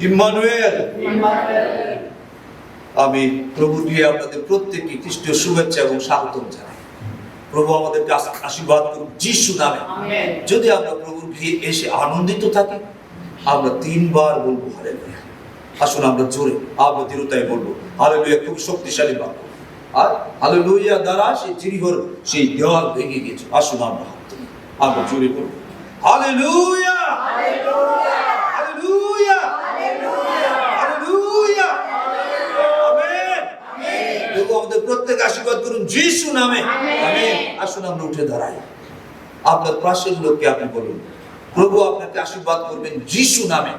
Emmanuel. আমি প্রভু দিয়ে আপনাদের প্রত্যেককে খ্রিস্টীয় শুভেচ্ছা এবং স্বাগতম জানাই। প্রভু আমাদেরকে আশীর্বাদ করুন যিশু নামে। যদি আমরা প্রভুর গৃহে এসে আনন্দিত থাকি, আমরা 3 বার বলবো হালেলুয়া। আসুন আমরা জোরে আমরা দৃঢ়তায় বলবো হালেলুয়া। খুব শক্তিশালী বাক্য। আর হালেলুয়া দ্বারা সেই জিরিহর সেই দেওয়াল ভেঙে গেছে। আসুন আমরা হাত তুলি, আমরা জোরে বলবো hallelujah, hallelujah, hallelujah, hallelujah. Amen. প্রভু আমাদের প্রত্যেক আশীর্বাদ করুন যিশু নামে। আমেন। আসুন আমরা উঠে দাঁড়াই। আপনার পাশের লোককে আপনি বলুন, প্রভু আপনাকে আশীর্বাদ করবেন যিশু নামে।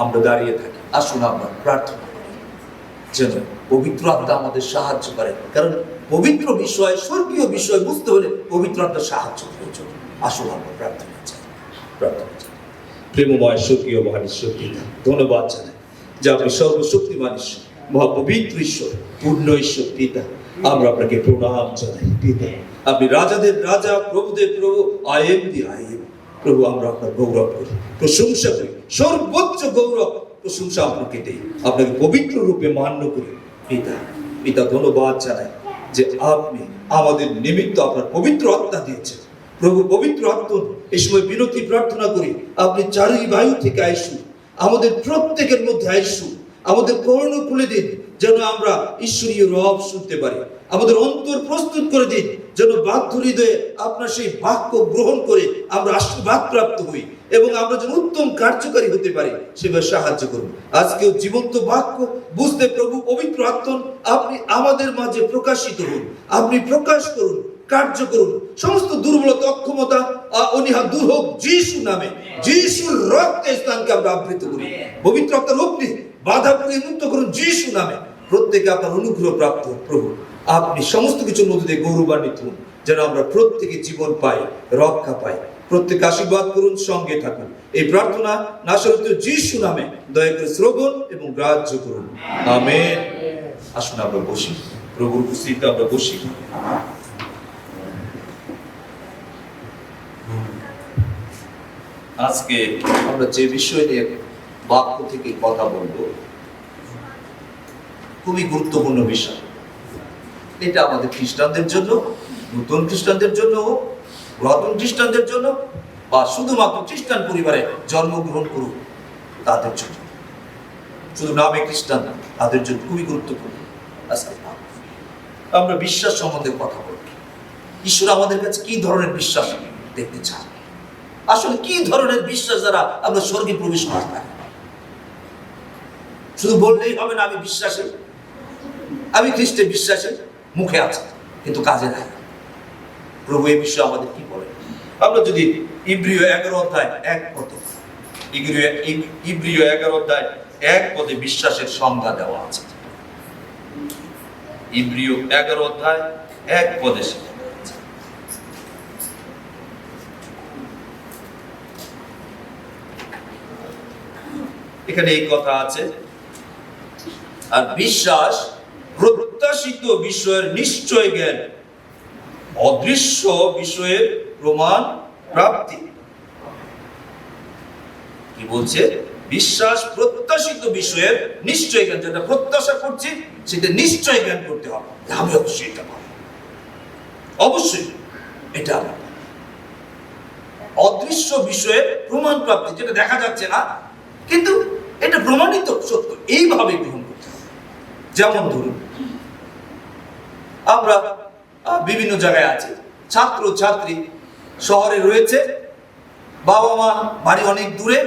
আমরা দাঁড়িয়ে থাকি। আসুন আমরা প্রার্থনা করি যেন পবিত্র আত্মা আমাদের সাহায্য করে, কারণ পবিত্র বিষয়, স্বর্গীয় বিষয় বুঝতে হলে পবিত্র আত্মার সাহায্য প্রয়োজন। আসুন আমরা প্রার্থনা চাই, প্রার্থনা চাই। প্রেমময় স্বর্গীয় মহান ঈশ্বর পিতা, ধন্যবাদ জানাই যে আপনি সর্বশক্তিমান ঈশ্বর, মহাপবিত্র ঈশ্বর, পূর্ণ ঈশ্বর পিতা। আমরা আপনাকে প্রণাম জানাই পিতা। আপনি রাজাদের রাজা, প্রভুদের প্রভু, আয়েম দি আয়েম। প্রভু আমরা আপনার গৌরব করি, প্রশংসা করি, সর্বোচ্চ গৌরব প্রশংসা আপনাকে দেই, আপনাকে পবিত্র রূপে মান্য করি পিতা। পিতা ধন্যবাদ জানাই যে আপনি আমাদের নিমিত্ত আপনার পবিত্র আত্মা দিয়েছেন। প্রভু পবিত্র আত্মা এই সময় বিনতি প্রার্থনা করি, আপনি চারি বায়ু থেকে আইসুন, আমাদের প্রত্যেকের মধ্যে আইসুন, আমাদের কর্ণ খুলে দিন যেন আমরা ঈশ্বরীয় রব শুনতে পারি। আমাদের অন্তর প্রস্তুত করে দিন যেন বাধ্য হৃদয়ে আপনার সেই বাক্য গ্রহণ করে আমরা আশীর্বাদ প্রাপ্ত হই এবং আমরা যেন উত্তম কার্যকারী হতে পারি, সেভাবে সাহায্য করুন। আজকেও জীবন্ত বাক্য বুঝতে প্রভু পবিত্র আত্মা আপনি আমাদের মাঝে প্রকাশিত হন, আপনি প্রকাশ করুন, কার্য করুন। সমস্ত দুর্বলতা, অক্ষমতা, অনীহা দূর হোক যিশু নামে। যিশুর রক্তে স্থানকে আমরা আবৃত করি। পবিত্র আত্মার অগ্নি বাধা করে মুক্ত করুন যিশু নামে। প্রত্যেকে আপনার অনুগ্রহ প্রাপ্ত হোক প্রভু। আপনি সমস্ত কিছুর মধ্যে দিয়ে গৌরবান্বিত হন যেন আমরা প্রত্যেকে জীবন পাই, রক্ষা পাই। প্রত্যেকে আশীর্বাদ করুন, সঙ্গে থাকুন। এই প্রার্থনা নাসরীয় যিশু নামে দয়া করে শ্রবণ এবং গ্রাহ্য করুন। আমেন। আসুন আমরা বসি, প্রভুর উপস্থিতিতে আমরা বসি। আজকে আমরা যে বিষয় নিয়ে বাক্য থেকে কথা বলবো, খুবই গুরুত্বপূর্ণ বিষয়। এটা আমাদের খ্রিস্টানদের জন্য, নতুন খ্রিস্টানদের জন্য, পুরাতন খ্রিস্টানদের জন্য, বা শুধুমাত্র খ্রিস্টান পরিবারে জন্মগ্রহণ করুক তাদের জন্য, শুধু নামে খ্রিস্টান না, তাদের জন্য খুবই গুরুত্বপূর্ণ। আজকে আমরা বিশ্বাস সম্বন্ধে কথা বলব। ঈশ্বর আমাদের কাছে কি ধরনের বিশ্বাস দেখতে চান? আসলে কি ধরনের বিশ্বাস দ্বারা আমরা স্বর্গে প্রবেশ করতে পারি? শুধু বললেই হবে না আমি বিশ্বাসী, আমি খ্রিস্টে বিশ্বাসী, মুখে আছে কিন্তু কাজে নাই। প্রভু এই বিষয়ে আমাদের কি বলেন? আমরা যদি ইব্রিয় 11 অধ্যায় 1 পদে, ইব্রিয় 11 অধ্যায় 1 পদে বিশ্বাসের সংজ্ঞা দেওয়া আছে। ইব্রিয় 11 অধ্যায় 1 পদে এখানে এই কথা আছে, আর বিশ্বাস প্রত্যাশিত বিষয়ের নিশ্চয় জ্ঞান, অদৃশ্য বিষয়ের প্রমাণ প্রাপ্তি। কি বলছে? বিশ্বাস প্রত্যাশিত বিষয়ের নিশ্চয় জ্ঞান, যেটা প্রত্যাশা করছি সেটা নিশ্চয় জ্ঞান করতে হবে। আমি অবশ্যই এটা পাবো, অবশ্যই এটা পাবো। অদৃশ্য বিষয়ের প্রমাণ প্রাপ্তি, যেটা দেখা যাচ্ছে না কিন্তু এটা প্রমাণিত সত্য, এইভাবে গ্রহণ করতে হবে। যেমন ধরুন আমরা বিভিন্ন জায়গায় আছি, ছাত্র ছাত্রী শহরে রয়েছে, বাবা মা বাড়ি অনেক দূরে,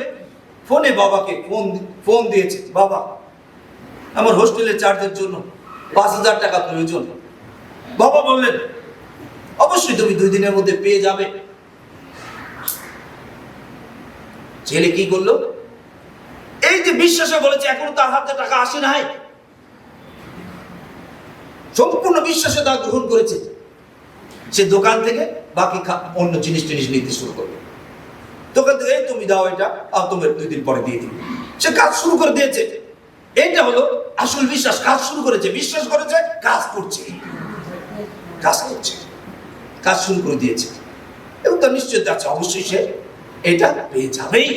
ফোনে বাবাকে ফোন দিয়েছে, বাবা আমার হোস্টেলের চার্জের জন্য 5,000 টাকা প্রয়োজন। বাবা বললেন অবশ্যই তুমি 2 দিনের মধ্যে পেয়ে যাবে। ছেলে কি করলো? এই যে বিশ্বাসে বলেছে, এখনো তার হাতে টাকা আসে নাই, সম্পূর্ণ বিশ্বাসে তা গ্রহণ করেছে। সে দোকান থেকে বাকি অন্য জিনিস নিতে শুরু করবে। দোকান থেকে এই তুমি দাও এটা, আর তোমার 2 দিন পরে দিয়ে দিবে। সে কাজ শুরু করে দিয়েছে। এইটা হলো আসল বিশ্বাস। কাজ শুরু করেছে, বিশ্বাস করেছে, কাজ করছে, কাজ শুরু করে দিয়েছে, এবং তার নিশ্চয়তা আছে অবশ্যই সে এটা পেয়ে যাবেই।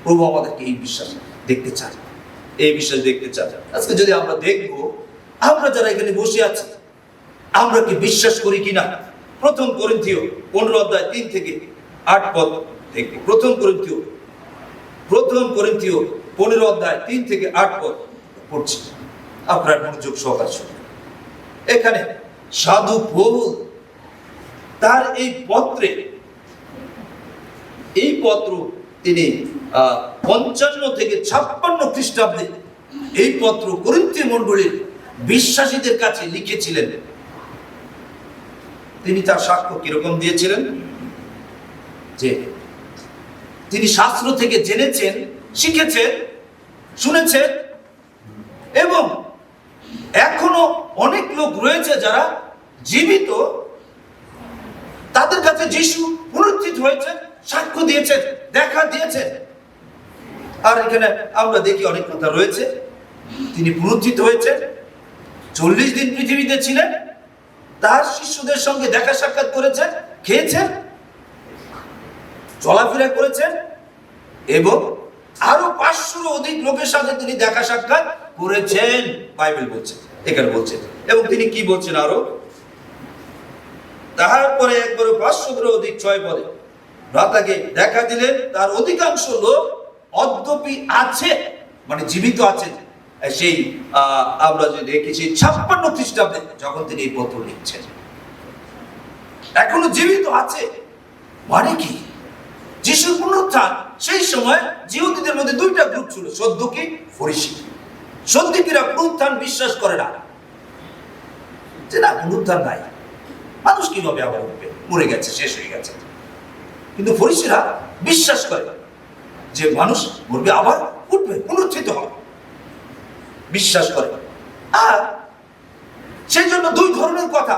প্রভু আমাদেরকে এই বিশ্বাস দেখতে চান, এই বিশ্বাস দেখতে চান। আজকে যদি আমরা দেখবো, আমরা যারা এখানে বসে আছি, আমরা কি বিশ্বাস করি কিনা? 1 করিন্থীয় 15 অধ্যায় 3 থেকে 8 পদ থেকে, 1 করিন্থীয় 15 অধ্যায় 3 থেকে 8 পদ পড়ছি। আপনার মনোযোগ সহকারে শুনুন। এখানে সাধু পৌল তার এই পত্র তিনি 55 থেকে 56 খ্রিস্টাব্দে এই পত্র করিন্থীয় মণ্ডলীর বিশ্বাসীদের কাছে লিখেছিলেন। তিনি তার সাক্ষ্য কিরকম দিয়েছিলেন? যে তিনি শাস্ত্র থেকে জেনেছেন, শিখেছেন, শুনেছেন, এবং এখনো অনেক লোক রয়েছে যারা জীবিত, তাদের কাছে যিশু পুনরুত্থিত হয়েছে, সাক্ষ্য দিয়েছেন, দেখা দিয়েছেন। আর এখানে আমরা দেখি অনেক কথা রয়েছে। তিনি পুনরুত্থিত হয়েছেন, 40 দিন পৃথিবীতে ছিলেন, তার শিষ্যদের সঙ্গে দেখা সাক্ষাৎ করেছেন, খেয়েছেন, চলাফেরা করেছেন, এবং আরো 500 অধিক লোকের সাথে তিনি দেখা সাক্ষাৎ করেছেন, বাইবেল বলছে, এখানে বলছে। এবং তিনি কি বলছেন আরো? তাহার পরে একবারও 500 অধিক 6 পদে ভ্রাতাকে দেখা দিলেন, তার অধিকাংশ লোক অদ্যপি আছে, মানে জীবিত আছেন। সেই আমরা যদি দেখি সেই 56 খ্রিস্টাব্দে যখন তিনি এই পত্র লিখছেন, এখনো জীবিত আছে। মানে কি? যিশুর পুনরুত্থান সেই সময় জিহুদীদের মধ্যে 2টা গ্রুপ ছিল, সদ্দুকি, ফরিসি। সদ্দুকিরা পুনরুত্থান বিশ্বাস করে না, যে না, পুনরুত্থান নাই, মানুষ কিভাবে আবার উঠবে, মরে গেছে, শেষ হয়ে গেছে। কিন্তু ফরিসিরা বিশ্বাস করে যে মানুষ মরবে, আবার উঠবে, পুনরুত্থিত হবে, বিশ্বাস করে। আর সেই জন্য 2 ধরনের কথা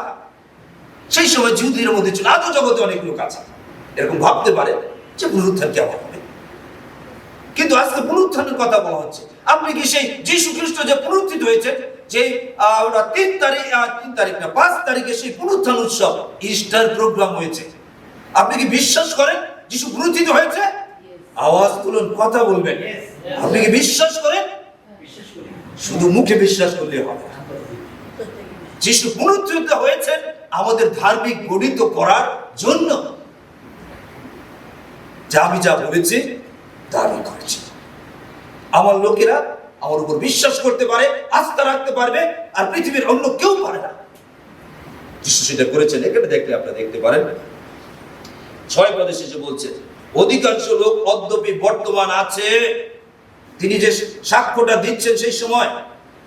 সেই সময় জিহুদীদের মধ্যে ছিল। আজও জগতে অনেক লোক আছে এরকম ভাবতে পারে যে পুনরুত্থান কেমন হবে। কিন্তু আজকে পুনরুত্থানের কথা বলা হচ্ছে। আপনি কি সেই যীশু খ্রিস্ট যে পুনরুত্থিত হয়েছে, যে 5 তারিখে সেই পুনরুত্থান উৎসব, ইস্টার প্রোগ্রাম হয়েছে, আপনি কি বিশ্বাস করেন যীশু পুনরুত্থিত হয়েছে? আওয়াজ তুলুন, কথা বলবেন। আপনি কি বিশ্বাস করেন? শুধু মুখে বিশ্বাস করলে হবে না। যীশু পুনরুত্থিত হয়েছেন আমাদের ধার্মিক গঠিত করার জন্য। যা আমি যা বলেছি তা আমি করেছি। আমার লোকেরা আমার উপর বিশ্বাস করতে পারে, আস্থা রাখতে পারবে, আর পৃথিবীর অন্য কেউ পারে না। যিশু সেটা করেছেন। এখানে দেখলে আপনারা দেখতে পারেন 6 পদে শেষে বলছে, অধিকাংশ লোক অদ্যপি বর্তমান আছে। তিনি যে সাক্ষ্যটা দিচ্ছেন সেই সময়,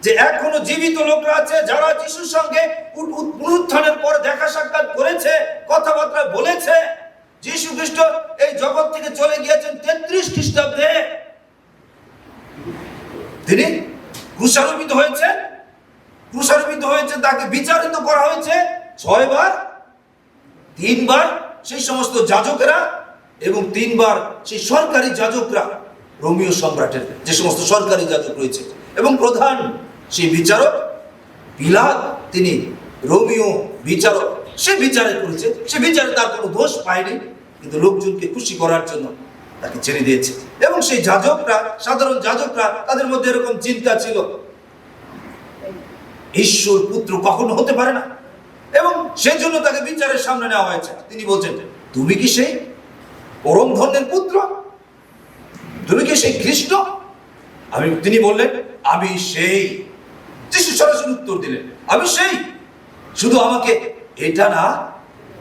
যে এখনো জীবিত লোকরা আছে যারা যিশুর সঙ্গে পুনরুত্থানের পর দেখা সাক্ষাৎ করেছে, কথাবার্তা বলেছে। যীশু খ্রিস্ট এই জগৎ থেকে চলে গিয়েছেন 33 খ্রিস্টাব্দে। তিনি ক্রুশারোপিত হয়েছে, তাকে বিচারিত করা হয়েছে 6 বার, 3 বার সেই সমস্ত যাজকেরা, এবং 3 বার সেই সরকারি যাজকরা, রোমীয় সম্রাটের যে সমস্ত সরকারি যাজক রয়েছে, এবং প্রধান সেই বিচারক পিলাত, তিনি রোমীয় বিচারক, সে বিচারে করেছে। সে বিচারে তার কোনো দোষ পায়নি, কিন্তু লোকজনকে খুশি করার জন্য তাকে ছেড়ে দিয়েছে। এবং সেই যাজকরা, সাধারণ যাজকরা, তাদের মধ্যে এরকম চিন্তা ছিল, ঈশ্বর পুত্র কখনো হতে পারে না, এবং সেই জন্য তাকে বিচারের সামনে নেওয়া হয়েছে। তিনি বলছেন, তুমি কি সেই পরম ধন্যের পুত্র? তুমি কি সেই খ্রিস্ট? তিনি বললেন, আমি সেই। যিশু সরাসরি উত্তর দিলেন, আমি সেই। শুধু আমাকে এটা না,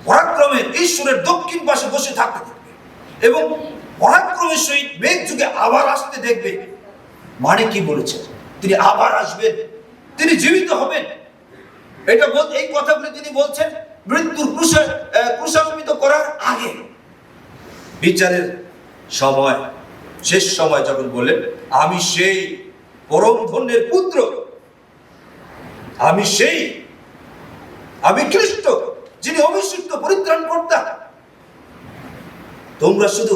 পরাক্রমের ঈশ্বরের দক্ষিণ পাশে বসে থাকতে দেখবে, এবং পরাক্রমের সহিত মেঘ যুগে আবার আসতে দেখবে। মানে কি বলেছেন? তিনি আবার আসবেন, তিনি জীবিত হবেন। এটা এই কথাগুলো তিনি বলছেন মৃত্যুর ক্রুশারোপিত করার আগে। বিচারের সময়, শেষ সময় যখন বললেন, আমি সেই পরম ধন্যের পুত্র, আমি সেই, আমি খ্রিস্ট, যিনি অভিষিক্ত পরিত্রাণকর্তা, তোমরা শুধু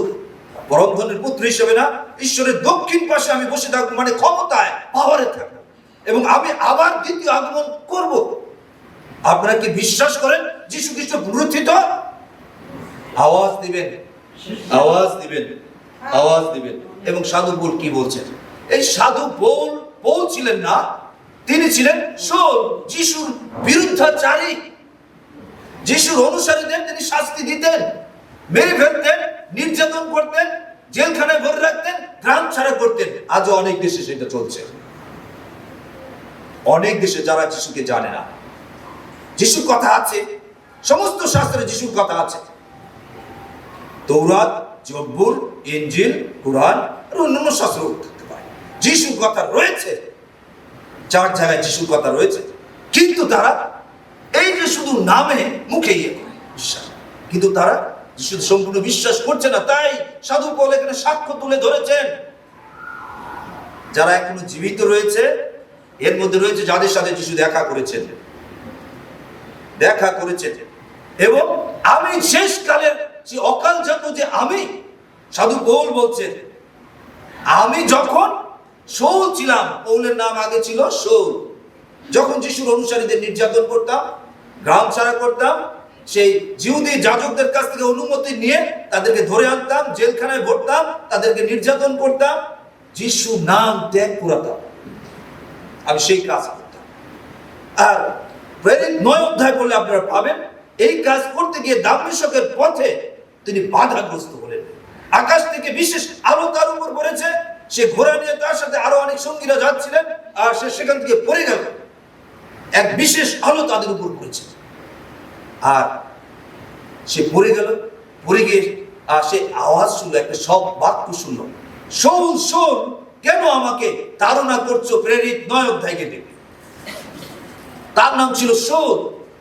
পরমধনের পুত্র হিসেবে না, ঈশ্বরের দক্ষিণ পাশে আমি বসে থাকবো, মানে ক্ষমতায় পাওয়ারে থাকবো, এবং আমি আবার দ্বিতীয় আগমন করব। আপনারা কি বিশ্বাস করেন যীশু খ্রিস্ট পুনরুত্থিত? আওয়াজ দিবেন, আওয়াজ দিবেন, আওয়াজ দিবেন। এবং সাধু পৌল কি বলছেন? এই সাধু পৌল ছিলেন না, তিনি ছিলেন শাউল, যিশুর বিরুদ্ধাচারী। যিশুর অনুসারীদের তিনি শাস্তি দিতেন, মেরে ফেলতেন, নির্যাতন করতেন, জেলখানায় ভরে রাখতেন, গ্রাম ছাড়া করতেন। আজও অনেক দেশে সেটা চলছে। অনেক দেশে যারা যিশুকে জানে না, যিশুর কথা আছে, সমস্ত শাস্ত্রে যিশুর কথা আছে, তৌরাত, জব্বুর, ইনজিল, কুরআন আর অন্যান্য শাস্ত্র থাকতে পারে। যিশুর কথা রয়েছে, 4 জায়গায় যিশুর কথা রয়েছে, কিন্তু তারা এই যে শুধু নামে মুখে বিশ্বাস, কিন্তু তারা যিশু সম্পূর্ণ বিশ্বাস করছে না। তাই সাধু পৌল এখানে সাক্ষ্য তুলে ধরেছেন। যারা এখনো জীবিত রয়েছে, এর মধ্যে রয়েছে যাদের সাথে যিশু দেখা করেছেন, এবং আমি শেষ কালের যে অকালজাত, যে আমি, সাধু পৌল বলছেন, আমি যখন শাউল ছিলাম, পৌলের নাম আগে ছিল শাউল, যখন যিশুর অনুসারীদের নির্যাতন করতাম, গ্রাম ছাড়া করতাম, সেই জিহুদি যাজকদের কাছ থেকে অনুমতি নিয়ে তাদেরকে ধরে আনতাম, জেলখানায় ভরতাম, তাদেরকে নির্যাতন করতাম, যিশু নাম ত্যাগ করাতাম, আমি সেই কাজ করতাম। আর প্রেরিত 9 অধ্যায় বললে আপনারা পাবেন, এই কাজ করতে গিয়ে দামেস্কের পথে তিনি বাধাগ্রস্ত হলেন। আকাশ থেকে বিশেষ আলো তার উপর পড়েছে, সে ঘোড়া নিয়ে তার সাথে আরো অনেক সঙ্গীরা যাচ্ছিলেন, আর সে সেখান থেকে পড়ে গেল। এক বিশেষ আলো তাদের উপর পড়েছে, আর সে পড়ে গেল। পড়ে গিয়ে আর সে আওয়াজ শুনলো, একটা সব বাক্য শুনলো, শাউল শাউল, কেন আমাকে তাড়না করছো? প্রেরিত 9 অধ্যায়কে দেখে তার নাম ছিল শাউল,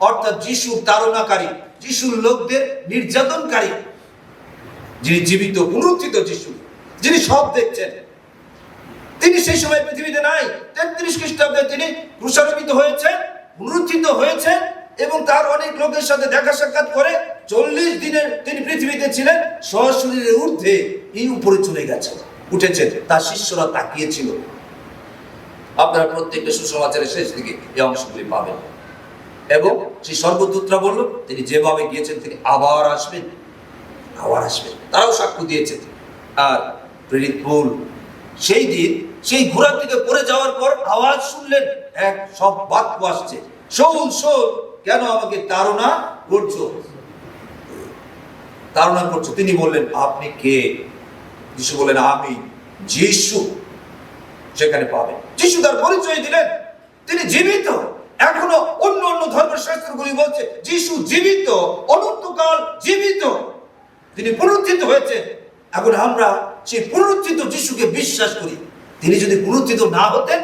অর্থাৎ যিশুর তাড়নাকারী, যিশুর লোকদের নির্যাতনকারী, যিনি জীবিত পুনরুত্থিত যিশু, যিনি সব দেখছেন। তিনি সেই সময় পৃথিবীতে নাই। 33 খ্রিস্টাব্দে তিনি ক্রুশারোপিত হয়েছেন, পুনরুত্থিত হয়েছেন, এবং তার অনেক লোকের সাথে দেখা সাক্ষাৎ করে 40 দিনের তিনি পৃথিবীতে ছিলেন। সশরীরের ঊর্ধ্বে এই উপরে চলে গেছে, উঠেছেন। তার শিষ্যরা তাকিয়েছিল। আপনারা প্রত্যেকটা সুসমাচারের শেষ দিকে এই অংশগুলি পাবেন। এবং সেই স্বর্গদূতরা বলল, তিনি যেভাবে গিয়েছেন তিনি আবার আসবেন, আবার আসবেন। তারাও সাক্ষ্য দিয়েছেন। আর প্রেরিত পৌল সেই দিন সেই ঘোড়া থেকে পড়ে যাওয়ার পর আওয়াজ শুনলেন, এক সব বাক্য আসছে, শাউল শাউল, কেন আমাকে তাড়না করছো? তাড়না করছো। তিনি বললেন, আপনি কে? যিশু বললেন, আমি যিশু। সেখানে পাবেন, যিশু তার পরিচয় দিলেন, তিনি জীবিত। এখনো অন্য অন্য ধর্মের শাস্ত্রগুলি বলছে যিশু জীবিত, অনন্তকাল জীবিত, তিনি পুনরুত্থিত হয়েছে। এখন আমরা সেই পুনরুত্থিত যিশুকে বিশ্বাস করি। তিনি যদি পুনরুত্থিত না হতেন,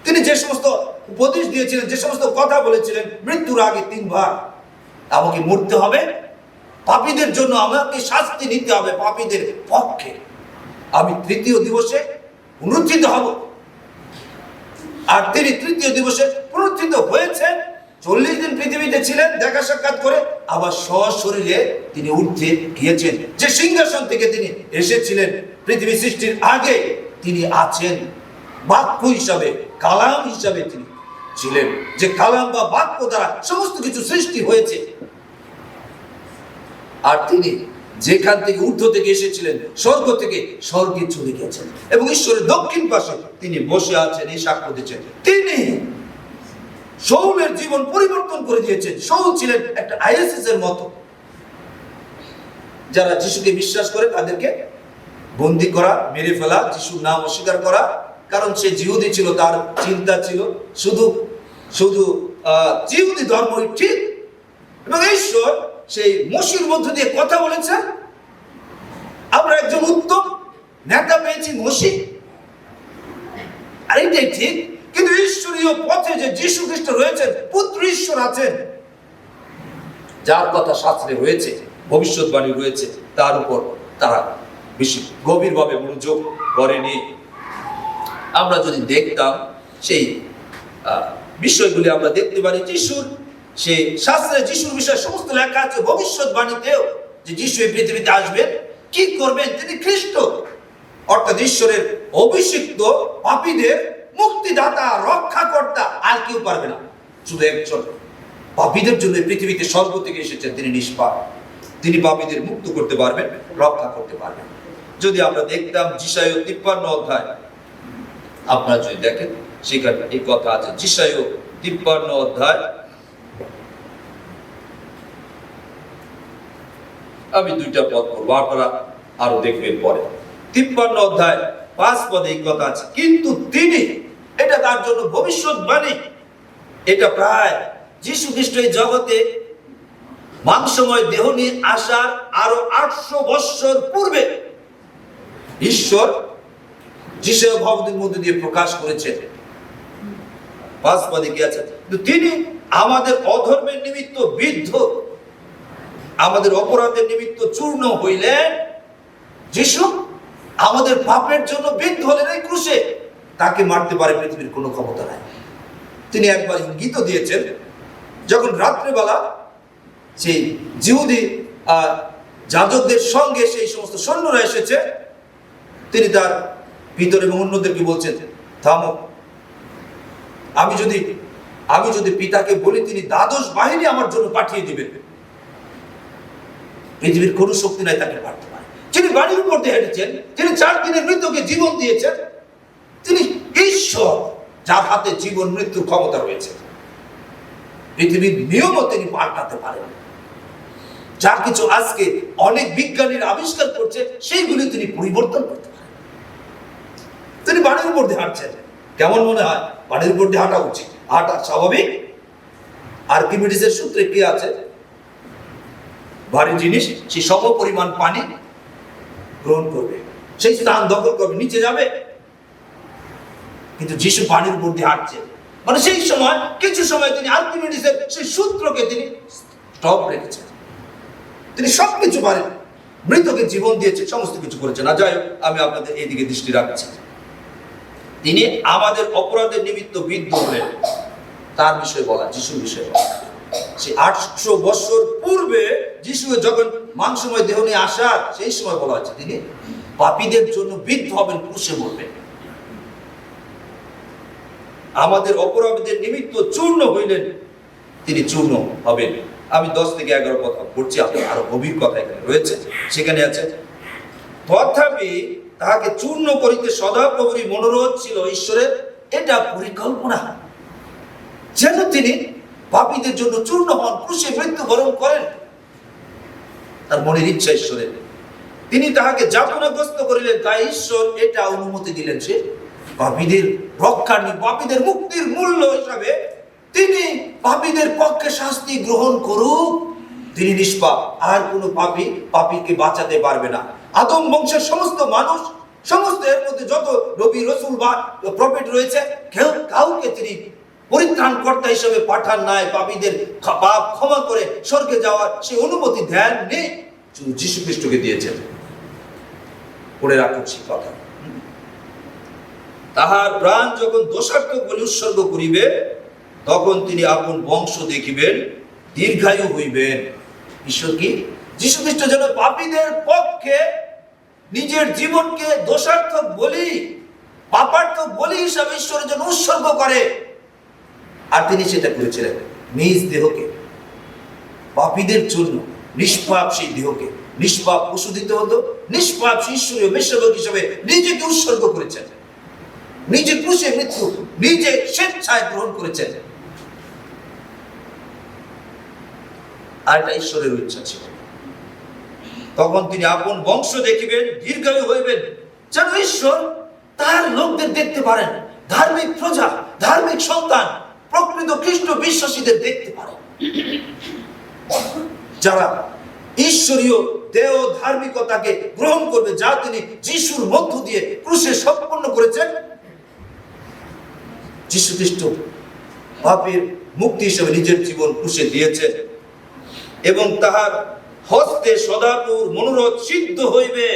তিনি যে সমস্ত উপদেশ দিয়েছিলেন, যে সমস্ত কথা বলেছিলেন, মৃত্যুর আগে 3 বার আমাকে মরতে হবে, পাপীদের জন্য আমাকে শাস্তি নিতে হবে, পাপীদের পক্ষে আমি 3য় দিবসে পুনরুত্থিত হব। আর তিনি 3য় দিবসে পুনরুত্থিত হয়েছেন। 40 দিন পৃথিবীতে ছিলেন, দেখা সাক্ষাৎ করে আবার সশরীরে তিনি উঠতে গিয়েছেন। যে সিংহাসন থেকে তিনি এসেছিলেন পৃথিবী সৃষ্টির আগে, তিনি আছেন বাক্য হিসাবে, কালাম হিসাবে তিনি ছিলেন। যে কালাম বা বাক্য দ্বারা সমস্ত কিছু সৃষ্টি হয়েছে। আর তিনি যেখান থেকে ঊর্ধ্ব থেকে এসেছিলেন, স্বর্গ থেকে স্বর্গে চলে গেছেন, এবং ঈশ্বরের দক্ষিণ পাশে তিনি বসে আছেন। এই সাক্ষ্য দিচ্ছেন, তিনি শাউলের জীবন পরিবর্তন করে দিয়েছেন। শাউল ছিলেন একটা আইএসএস এর মতো। যারা যিশুকে বিশ্বাস করে তাদেরকে বন্দী করা, মেরে ফেলা, যিশুর নাম অস্বীকার করা। কারণ সে জিহুদি ছিল, তার চিন্তা ছিল শুধু শুধু জিহুদি ধর্মই ঠিক, এবং ঈশ্বর সেই মসির মধ্য দিয়ে কথা বলেছেন। আমরা একজন উত্তম নেতা পেয়েছি, মসি, আর এটাই ঠিক। কিন্তু ঈশ্বরীয় পথে যে যীশু খ্রিস্ট রয়েছেন, পুত্র ঈশ্বর আছেন, যার কথা শাস্ত্রে রয়েছে, ভবিষ্যৎবাণী রয়েছে, তার উপর তারা বেশি গভীরভাবে মনোযোগ করেনি। আমরা যদি দেখতাম সেই বিষয়গুলি আমরা দেখতে পারি। যিশুর সেই শাস্ত্রে যিশুর বিষয়ে সমস্ত লেখা আছে, ভবিষ্যৎবাণীতেও যে যিশু এই পৃথিবীতে আসবেন, কি করবেন? তিনি খ্রিস্ট, অর্থাৎ ঈশ্বরের অভিষিক্ত পাপীদের মুক্তিদাতা, রক্ষাকর্তা। আর কেউ পারবে না, শুধু একজন পাপীদের জন্য পৃথিবীতে স্বর্গ থেকে এসেছেন। তিনি নিষ্পাপ, তিনি পাপীদের মুক্ত করতে পারবেন, রক্ষা করতে পারবেন। যদি আমরা দেখতাম যিশায় 53 অধ্যায়, আপনারা যদি দেখেন সেখানে এই কথা আছে। যিশায় 53 অধ্যায়, আমি 2টা পদ পড়বো, আপনারা আরো দেখবেন পরে। 53 অধ্যায় 5 পদে এই কথা আছে, কিন্তু তিনি, এটা তার জন্য ভবিষ্যৎবাণী। এটা প্রায় যীশু খ্রিস্ট এই জগতে মাংসময় দেহ নিয়ে আসার আরো 800 বৎসর পূর্বে ঈশ্বর যিশায় ভবনের মধ্যে দিয়ে প্রকাশ করেছেন। 5 পদে কি আছে? তিনি আমাদের অধর্মের নিমিত্ত বিদ্ধ, আমাদের অপরাধের নিমিত্ত চূর্ণ হইলেন। যিশু আমাদের পাপের জন্য বিদ্ধ হলেন এই ক্রুশে। তাকে মারতে পারে পৃথিবীর কোনো ক্ষমতা নাই। তিনি একবার ইঙ্গিত দিয়েছেন, যখন রাত্রেবেলা সেই জিহুদি যাজকদের সঙ্গে সেই সমস্ত সৈন্যরা এসেছে, তিনি তার ভিতর এবং অন্যদেরকে বলছেন, থামো, আমি যদি পিতাকে বলি, তিনি দ্বাদশ বাহিনী আমার জন্য পাঠিয়ে দিবেন। পৃথিবীর কোন শক্তি নাই তাকে পারতে পারে। যিনি বাড়ির উপর দিয়ে হেঁটেছেন, তিনি 4 দিনের মৃত্যুকে জীবন দিয়েছেন, তিনি ঈশ্বর, যার হাতে জীবন মৃত্যুর ক্ষমতা রয়েছে। পৃথিবীর নিয়মও তিনি পাল্টাতে পারেন। যা কিছু আজকে অনেক বিজ্ঞানীরা আবিষ্কার করছে, সেইগুলি তিনি পরিবর্তন করতে পারেন। তিনি বাড়ির উপর দিয়ে হাঁটছেন। কেমন মনে হয়? বাড়ির উপর দিয়ে হাঁটা উচিত, হাঁটা স্বাভাবিক। আর্কিমিডিসের সূত্রে কি আছে? ভারী জিনিস সেই সম পরিমাণ পানি গ্রহণ করবে, সেই স্থান দখল করবে, নিচে যাবে। কিন্তু যিশু পানির উপর দিয়ে হাঁটছে, মানে সেই সময় কিছু সময় তিনি আর্কিমিডিসের সেই সূত্রকে তিনি স্টপ রেখেছেন। তিনি সবকিছু পারেন, মৃতকে জীবন দিয়েছে, সমস্ত কিছু করেছেন। না, যাই হোক, আমি আপনাদের এইদিকে দৃষ্টি রাখছি। তিনি আমাদের অপরাধের নিমিত্ত বিদ্ধ হলেন, তার বিষয়ে বলা, যিশুর বিষয়ে বলা। সে 800 বৎসর পূর্বে যিশু যখন মাংসময় দেহ নিয়ে আসার সেই সময় বলা হচ্ছে, তিনি পাপীদের জন্য বিদ্ধ হবেন, ক্রুশে মরবেন। আমাদের অপরাধের নিমিত্ত চূর্ণ হইলেন, তিনি চূর্ণ হবেন। আমি 10 থেকে 11 কথা পড়ছি, আপনার আরো গভীর কথা এখানে রয়েছে। সেখানে আছে, তথাপি তাহাকে চূর্ণ করিতে সদাপ্রভুরই মনোরোধ ছিল ঈশ্বরের। এটা পরিকল্পনা, যেন তিনি পাপীদের জন্য চূর্ণ হন, ক্রুশে মৃত্যুবরণ করেন। তার মনের ইচ্ছা ঈশ্বরের। তিনি তাহাকে যাতনাগ্রস্ত করিলেন, তাই ঈশ্বর এটা অনুমতি দিলেন। সে পাপীদের রক্ষার, পাপীদের মুক্তির মূল্য হিসাবে তিনি পাপীদের পক্ষে শাস্তি গ্রহণ করুক। তিনি নিষ্পাপ, আর কোনো পাপীকে বাঁচাতে পারবে না। আদম বংশের সমস্ত মানুষ, সমস্ত এর মধ্যে যত নবী, রাসূল বা প্রফেট রয়েছে, কাউকে তিনি পরিত্রাণকর্তা হিসেবে পাঠান নাই। পাপীদের পাপ ক্ষমা করে স্বর্গে যাওয়ার সেই অনুমতি দেন নেই, শুধু যীশু খ্রিস্টকে দিয়েছেন। পড়ে রাখুন সেই কথা। তাহার প্রাণ যখন দোষার্থক বলে উৎসর্গ করিবে, তখন তিনি আপন বংশ দেখিবেন, দীর্ঘায়ু হইবেন। ঈশ্বর কি? যীশু খ্রিস্ট যেন পাপীদের পক্ষে নিজের জীবনকে দোষার্থক বলি, পাপার্থক বলি হিসাবে ঈশ্বরের জন্য উৎসর্গ করে। আর তিনি সেটা করেছিলেন। নিজ দেহকে পাপীদের জন্য, নিষ্পাপ সেই দেহকে নিষ্পাপ পশু দিতে হতো, নিষ্পাপ ঈশ্বরীয় বেশ্যবক হিসাবে নিজেকে উৎসর্গ করেছেন। নিজে ক্রুশে মৃত্যু নিজে স্বেচ্ছায় গ্রহণ করেছেন। আর এটা ঈশ্বরের ইচ্ছা ছিল। তখন তিনি আপন বংশ দেখিবেন, দীর্ঘায়ু হইবেন, যেন ঈশ্বর তার লোকদের দেখতে পারেন। ধার্মিক প্রজা, ধার্মিক সন্তান, প্রকৃত খ্রিস্ট বিশ্বাসীদের দেখতে পারেন, যারা ঈশ্বরীয় দেহ ধার্মিকতাকে গ্রহণ করবে, যা তিনি যিশুর মধ্য দিয়ে ক্রুশে সম্পন্ন করেছেন। যিশু খ্রিস্ট পাপের মুক্তি হিসেবে নিজের জীবন ক্রুশে দিয়েছেন, এবং তাহার হস্তে সদাপ্রভুর মনোরথ সিদ্ধ হইবে।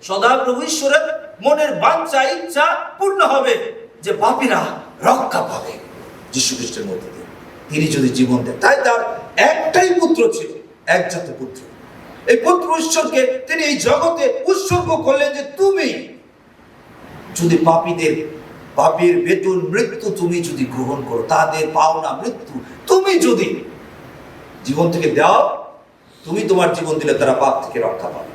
সদাপ্রভু ঈশ্বরের মনের বাঞ্ছা, ইচ্ছা পূর্ণ হবে, যে পাপীরা রক্ষা পাবে যিশু খ্রিস্টের মধ্যে দিয়ে, তিনি যদি জীবন দেন। তাই তার একটাই পুত্র ছিল, একজাত পুত্র, এই পুত্র ঈশ্বরকে তিনি এই জগতে উৎসর্গ করলেন যে তুমি যদি পাপের বেতন মৃত্যু তুমি যদি গ্রহণ করো, তাদের পাওনা মৃত্যু তুমি যদি জীবন থেকে দাও, তুমি তোমার জীবন দিলে তারা পাপ থেকে রক্ষা পাবে।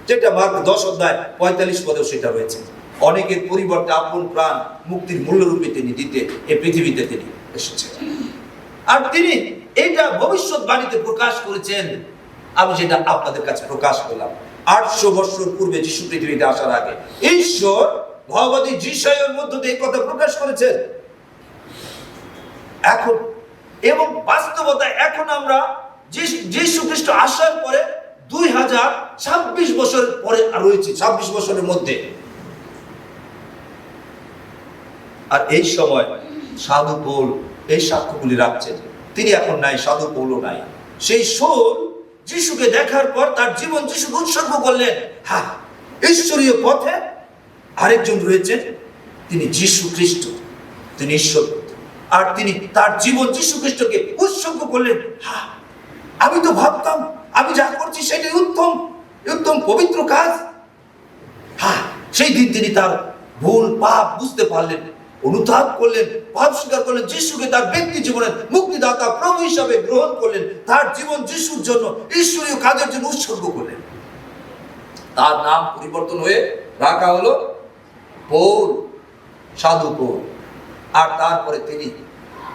যেটা মার্ক 10:45 সেটা রয়েছে। অনেকের পরিবর্তে আপন প্রাণ মুক্তির মূল্যরূপে তিনি দিতে এই পৃথিবীতে তিনি এসেছেন। আর তিনি এটা ভবিষ্যৎবাণীতে প্রকাশ করেছেন। আমি যেটা আপনাদের কাছে প্রকাশ করলাম, 800 বছর পূর্বে যিশু পৃথিবীতে আসার আগে ঈশ্বর ভগবতী যিশাইয়ের মধ্য দিয়ে এই কথা প্রকাশ করেছেন। এখন এবং বাস্তবতা এখন আমরা যিশু খ্রিস্ট আসার পরে 2026 বছর পরে রয়েছে, 26 বছরের মধ্যে। আর এই সময় সাধু পৌল এই সাক্ষ্যগুলি রাখছেন। তিনি এখন নাই, সাধু পৌলও নাই। সেই শোল যিশুকে দেখার পর তার জীবন যিশুকে উৎসর্গ করলেন। হ্যাঁ, ঈশ্বরীয় পথে আরেকজন রয়েছেন, তিনি যিশু খ্রিস্ট, তিনি ঈশ্বর। আর তিনি তার জীবন যিশু খ্রিস্টকে উৎসর্গ করলেন। হ্যাঁ, আমি তো ভাবতাম আমি যা করছি সেটাই উত্তম পবিত্র কাজ। হ্যাঁ, সেই দিন তিনি তার ভুল পাপ বুঝতে পারলেন, অনুতাপ করলেন, পাপ স্বীকার করলেন, যিশুকে তার ব্যক্তি জীবনের মুক্তিদাতা প্রভু হিসাবে গ্রহণ করলেন, তার জীবন যিশুর জন্য ঈশ্বরীয় কাজের জন্য উৎসর্গ করলেন। তার নাম পরিবর্তন হয়ে রাখা হলো পৌল, সাধু পৌল। আর তারপরে তিনি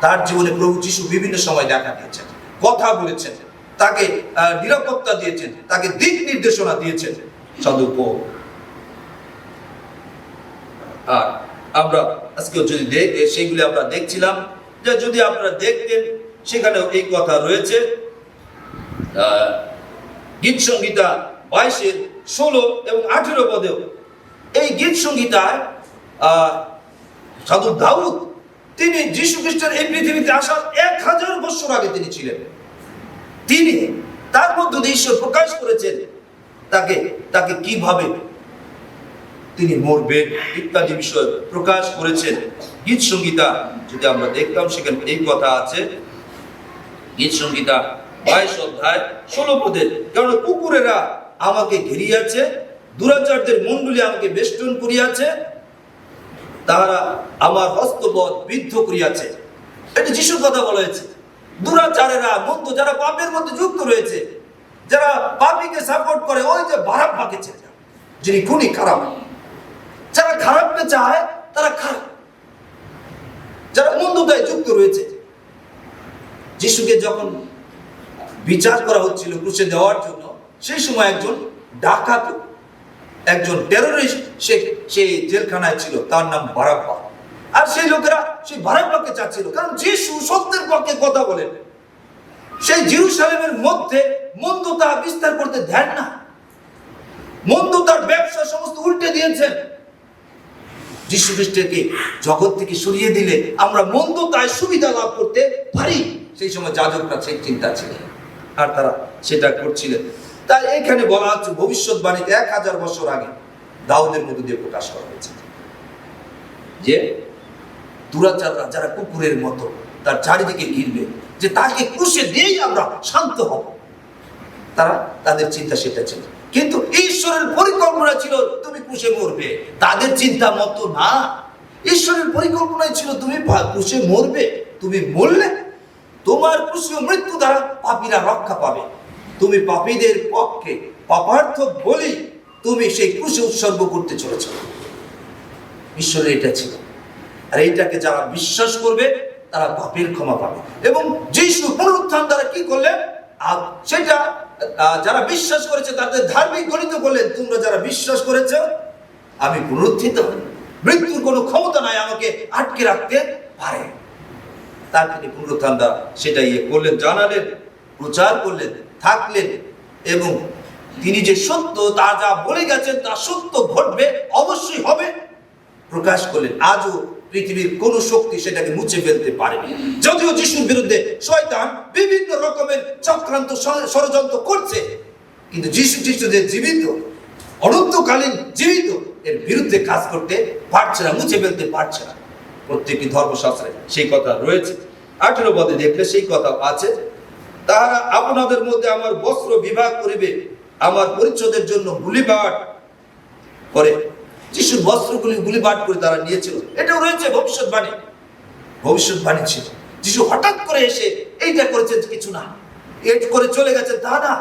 তার জীবনে প্রভু যিশু বিভিন্ন সময় দেখা দিয়েছেন, কথা বলেছেন, তাকে নিরাপত্তা দিয়েছেন, তাকে দিক নির্দেশনা দিয়েছেন সাধু পৌল। আর আমরা আজকে যদি সেইগুলি আমরা দেখছিলাম, যে যদি আপনারা দেখতেন সেখানেও এই কথা রয়েছে। গীত সংহিতা 22:16 এবং 18 পদেও এই গীত সংহিতায় সাধু দাউদ তিনি যিশু খ্রিস্টের এই পৃথিবীতে আসার 1000 বছর আগে তিনি ছিলেন। তিনি তার মধ্য দিয়ে ঈশ্বর প্রকাশ করেছেন তাকে কিভাবে তিনি মরবেন ইত্যাদি বিষয় প্রকাশ করেছেন। গীত সংহিতা যদি আমরা দেখতাম সেখানে এই কথা আছে। গীত সংহিতা 22:16 কারণ কুকুরেরা আমাকে ঘিরিয়াছে, দুরাচারদের মণ্ডলী আমাকে বেষ্টন করিয়াছে, তাহারা আমার হস্তপদ বিদ্ধ করিয়াছে। এটা যিশুর কথা বলা হয়েছে। দুরাচারেরা, মন্দ যারা পাপের মধ্যে যুক্ত রয়েছে, যারা পাপীকে সাপোর্ট করে, ওই যে বারাব্বাকে চেয়ে যিনি খুনি খারাপ, যারা খারাপকে চায় তারা খারাপ, যারা মন্দতায় যুক্ত রয়েছে। যিশুকে যখন বিচার করা হচ্ছিল ক্রুশে দেওয়ার জন্য, সেই সময় একজন ডাকাত, একজন টেররিস্ট সে জেলখানায় ছিল, তার নাম বারাব্বা। আর সেই লোকেরা সেই বারাব্বাকে চাচ্ছিল, কারণ যিশু সত্যের পক্ষে কথা বলেন। সেই জেরুজালেমের মধ্যে মন্দতা বিস্তার করতে দেন না, মন্দতার ব্যবসা সমস্ত উল্টে দিয়েছেন। যিশু খ্রিস্টকে জগৎ থেকে সরিয়ে দিলে আমরা মন্দতায় সুবিধা লাভ করতে পারি। সেই সময় যাজকরা সেই চিন্তা ছিল, আর তারা সেটা করছিলেন। তাই এখানে বলা হচ্ছে ভবিষ্যৎবাণীতে 1000 বছর আগে দাউদের মধ্যে দিয়ে প্রকাশ করা হয়েছে যে দুরাচাররা যারা কুকুরের মতো তার চারিদিকে ঘিরবে, যে তাকে ক্রুশে দিয়েই আমরা শান্ত হব। তাদের চিন্তা সেটা ছিল, কিন্তু ঈশ্বরের পরিকল্পনা ছিল তুমি ক্রুশে মরবে। তাদের চিন্তা মতো না, ঈশ্বরের পরিকল্পনাই ছিল তুমি ক্রুশে মরবে। তুমি মরলে তোমার ক্রুশীয় মৃত্যু দ্বারা পাপীরা রক্ষা পাবে। তুমি পাপীদের পক্ষে পাপার্থক বলি তুমি সেই ক্রুশে উৎসর্গ করতে চলেছ। ঈশ্বরের এটা ছিল। আর এইটাকে যারা বিশ্বাস করবে তারা পাপের ক্ষমা পাবে। এবং যিশু পুনরুত্থান দ্বারা কি করলেন, সেটা যারা বিশ্বাস করেছে তাদের ধার্মিক গণিত করলেন। তোমরা যারা বিশ্বাস করেছ আমি পুনরুত্থিত হই, মৃত্যুর কোনো ক্ষমতা নাই আমাকে আটকে রাখতে পারে। তার তিনি পুনরুত্থান দ্বারা সেটা করলেন, জানালেন, প্রচার করলেন, থাকলেন। এবং তিনি যে সত্য, তা যা বলে গেছেন তা সত্য ঘটবে, অবশ্যই হবে, প্রকাশ করলেন। আজও পৃথিবীর কোন শক্তি সেটাকে মুছে ফেলতে পারেনি। যদিও যিশুর বিরুদ্ধে শয়তান বিভিন্ন রকমের চক্রান্ত ষড়যন্ত্র করছে, কিন্তু যিশু খ্রিস্ট যে জীবিত, অনন্তকালীন জীবিত, এর বিরুদ্ধে কাজ করতে পারছে না, মুছে ফেলতে পারছে না। প্রত্যেকটি ধর্মশাস্ত্রে সেই কথা রয়েছে। 18 পদে দেখলে সেই কথা আছে, তাহারা আপনাদের মধ্যে আমার বস্ত্র বিভাগ করিবে, আমার পরিচ্ছদের জন্য গুলিবাট করে, যিশুর বস্ত্রগুলি গুলিবাট করে তারা নিয়েছিল। এটাও রয়েছে ভবিষ্যৎবাণী ছিল। যিশু হঠাৎ করে এসে এইটা করেছেন কিছু না, এটা করে চলে গেছেন তা না।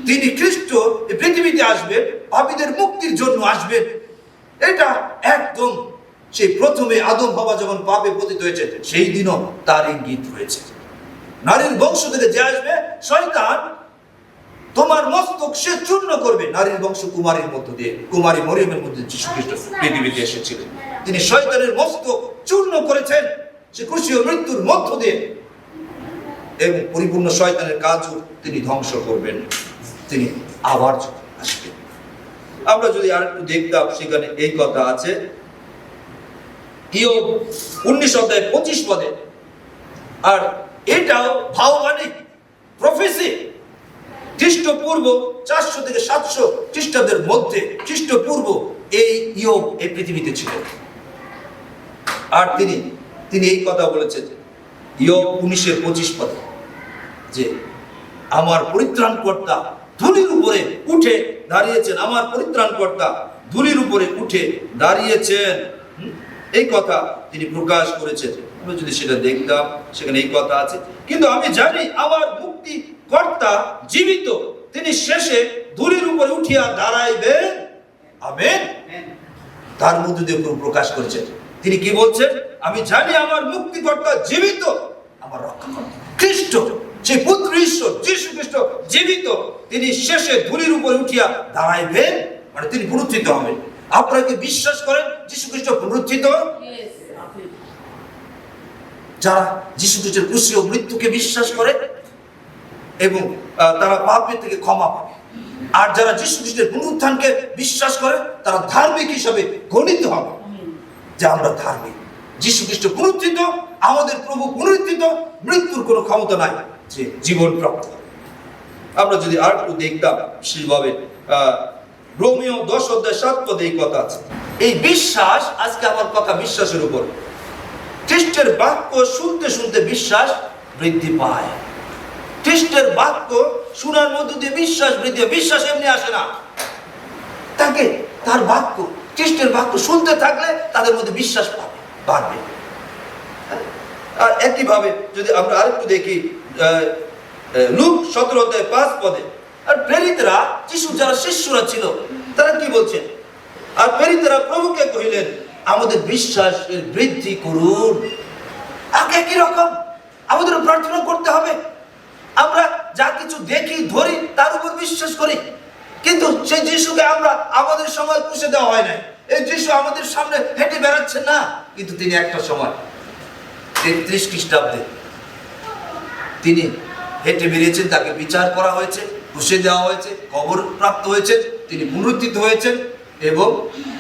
তিনি খ্রিস্ট এই পৃথিবীতে আসবেন, পাপীদের মুক্তির জন্য আসবেন। এটা একদম সেই প্রথমে আদম হাওয়া যখন পাপে পতিত হয়েছে সেই দিনও তার ইঙ্গিত রয়েছে। নারীর বংশ থেকে যে আসবে, শয়তান তোমার মস্তক সে চূর্ণ করবে। নারীর বংশ কুমারীর মধ্য দিয়ে, কুমারী মরিয়মের মধ্যে যীশু খ্রিস্ট পৃথিবীতে এসেছিলেন। তিনি শয়তানের মস্তক চূর্ণ করেছেন সে ক্রুশীয় মৃত্যুর মধ্য দিয়ে, এবং পরিপূর্ণ শয়তানের কাজও তিনি ধ্বংস করবেন। তিনি আবার আসবেন। আমরা যদি আর একটু দেখতাম, সেখানে এই কথা আছে ইয়োব 19:25 আর এটাও ভাববাণিক প্রফেসি। খ্রিস্টপূর্ব 400 থেকে 700 খ্রিস্টাব্দের মধ্যে, খ্রিস্টপূর্ব এই ইয়োব এই পৃথিবীতে ছিলেন। আর তিনি এই কথা বলেছেন ইয়োব 19:25 যে আমার পরিত্রাণকর্তা ধূলির উপরে উঠে দাঁড়িয়েছেন, আমার পরিত্রাণকর্তা ধূলির উপরে উঠে দাঁড়িয়েছেন। এই কথা তিনি প্রকাশ করেছেন। আমরা যদি সেটা দেখতাম, সেখানে এই কথা আছে, কিন্তু আমি জানি আমার মুক্তি কর্তা জীবিত, তিনি শেষে ধূলির উপরে উঠিয়া দাঁড়াইবেন। আমেন। তার মধ্যে দিয়ে প্রকাশ করেছেন। তিনি কি বলছেন? আমি জানি আমার মুক্তিকর্তা জীবিত, আমার রক্ষাকর্তা খ্রিস্ট, সেই পুত্র ঈশ্বর যীশু খ্রিস্ট জীবিত, তিনি শেষে ধূলির উপরে উঠিয়া দাঁড়াইবেন, মানে তিনি পুনরুত্থিত হবেন। আপনারা কি বিশ্বাস করেন যীশু খ্রিস্ট পুনরুত্থিত? যারা যীশু খ্রিস্টের ক্রুশীয় মৃত্যুকে বিশ্বাস করে এবং তারা পাপের থেকে ক্ষমা পাবে, আর যারা যীশু খ্রিস্টের পুনরুত্থানকে বিশ্বাস করে তারা ধার্মিক হিসাবে গণিত হবে যে আমরা ধার্মিক। যীশু খ্রিস্ট পুনরুত্থিত, আমাদের প্রভু পুনরুত্থিত, মৃত্যুর কোনো ক্ষমতা নাই যে জীবন প্রাপ্ত। আমরা যদি আর একটু দেখতাম সেইভাবে রোমিও 10:7 এই কথা আছে। এই বিশ্বাস, আজকে আমার কথা বিশ্বাসের উপর, খ্রিস্টের বাক্য শুনতে শুনতে বিশ্বাস বৃদ্ধি পায়। খ্রিস্টের বাক্য শোনার মধ্য দিয়ে বিশ্বাস বৃদ্ধি হয়। বিশ্বাস এমনি আসে না, তাকে তার বাক্য, খ্রিস্টের বাক্য শুনতে থাকলে তাদের মধ্যে বিশ্বাস বাড়বে। আর একইভাবে যদি আমরা আরেকটু দেখি লুক 17:5 আর প্রেরিতরা, যিশুর যারা শিষ্যরা ছিল তারা কি বলছেন? আর প্রেরিতরা প্রভুকে কহিলেন আমাদের বিশ্বাসের বৃদ্ধি করুন। আগে কি রকম আমাদের প্রার্থনা করতে হবে। আমরা যা কিছু দেখি ধরি তার উপর বিশ্বাস করি, কিন্তু সেই যিশুকে আমরা আমাদের সময় পুষে দেওয়া হয় না। এই যিশু আমাদের সামনে হেঁটে বেড়াচ্ছেন না, কিন্তু তিনি একটা সময় 33 খ্রিস্টাব্দে তিনি হেঁটে বেরিয়েছেন, তাকে বিচার করা হয়েছে, পুষে দেওয়া হয়েছে, কবর প্রাপ্ত হয়েছে, তিনি পুনরুত্থিত হয়েছেন এবং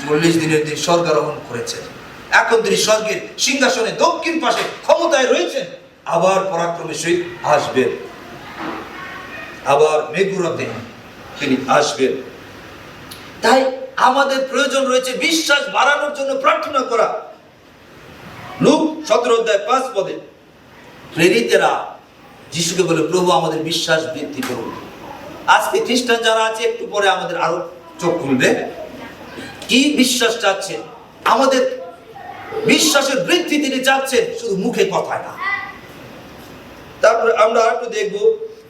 40 দিনের দিন স্বর্গারোহণ করেছেন। এখন তিনি স্বর্গের সিংহাসনে দক্ষিণ পাশে ক্ষমতায় রয়েছেন। আবার পরাক্রমের সহিত আসবেন, আবার মেঘুরতে তিনি আসবেন। তাই আমাদের প্রয়োজন রয়েছে বিশ্বাস বাড়ানোর জন্য প্রার্থনা করা। লুক 17:5 প্রেরিতেরা যিশুকে বলে প্রভু আমাদের বিশ্বাস বৃদ্ধি করুন। আজকে খ্রিস্টান যারা আছে, একটু পরে আমাদের আরো চোখ খুলবে, কি বিশ্বাস চাচ্ছে। আমাদের বিশ্বাসের বৃদ্ধি তিনি চাচ্ছেন, শুধু মুখে কথা না। তারপরে আমরা আরেকটু দেখবো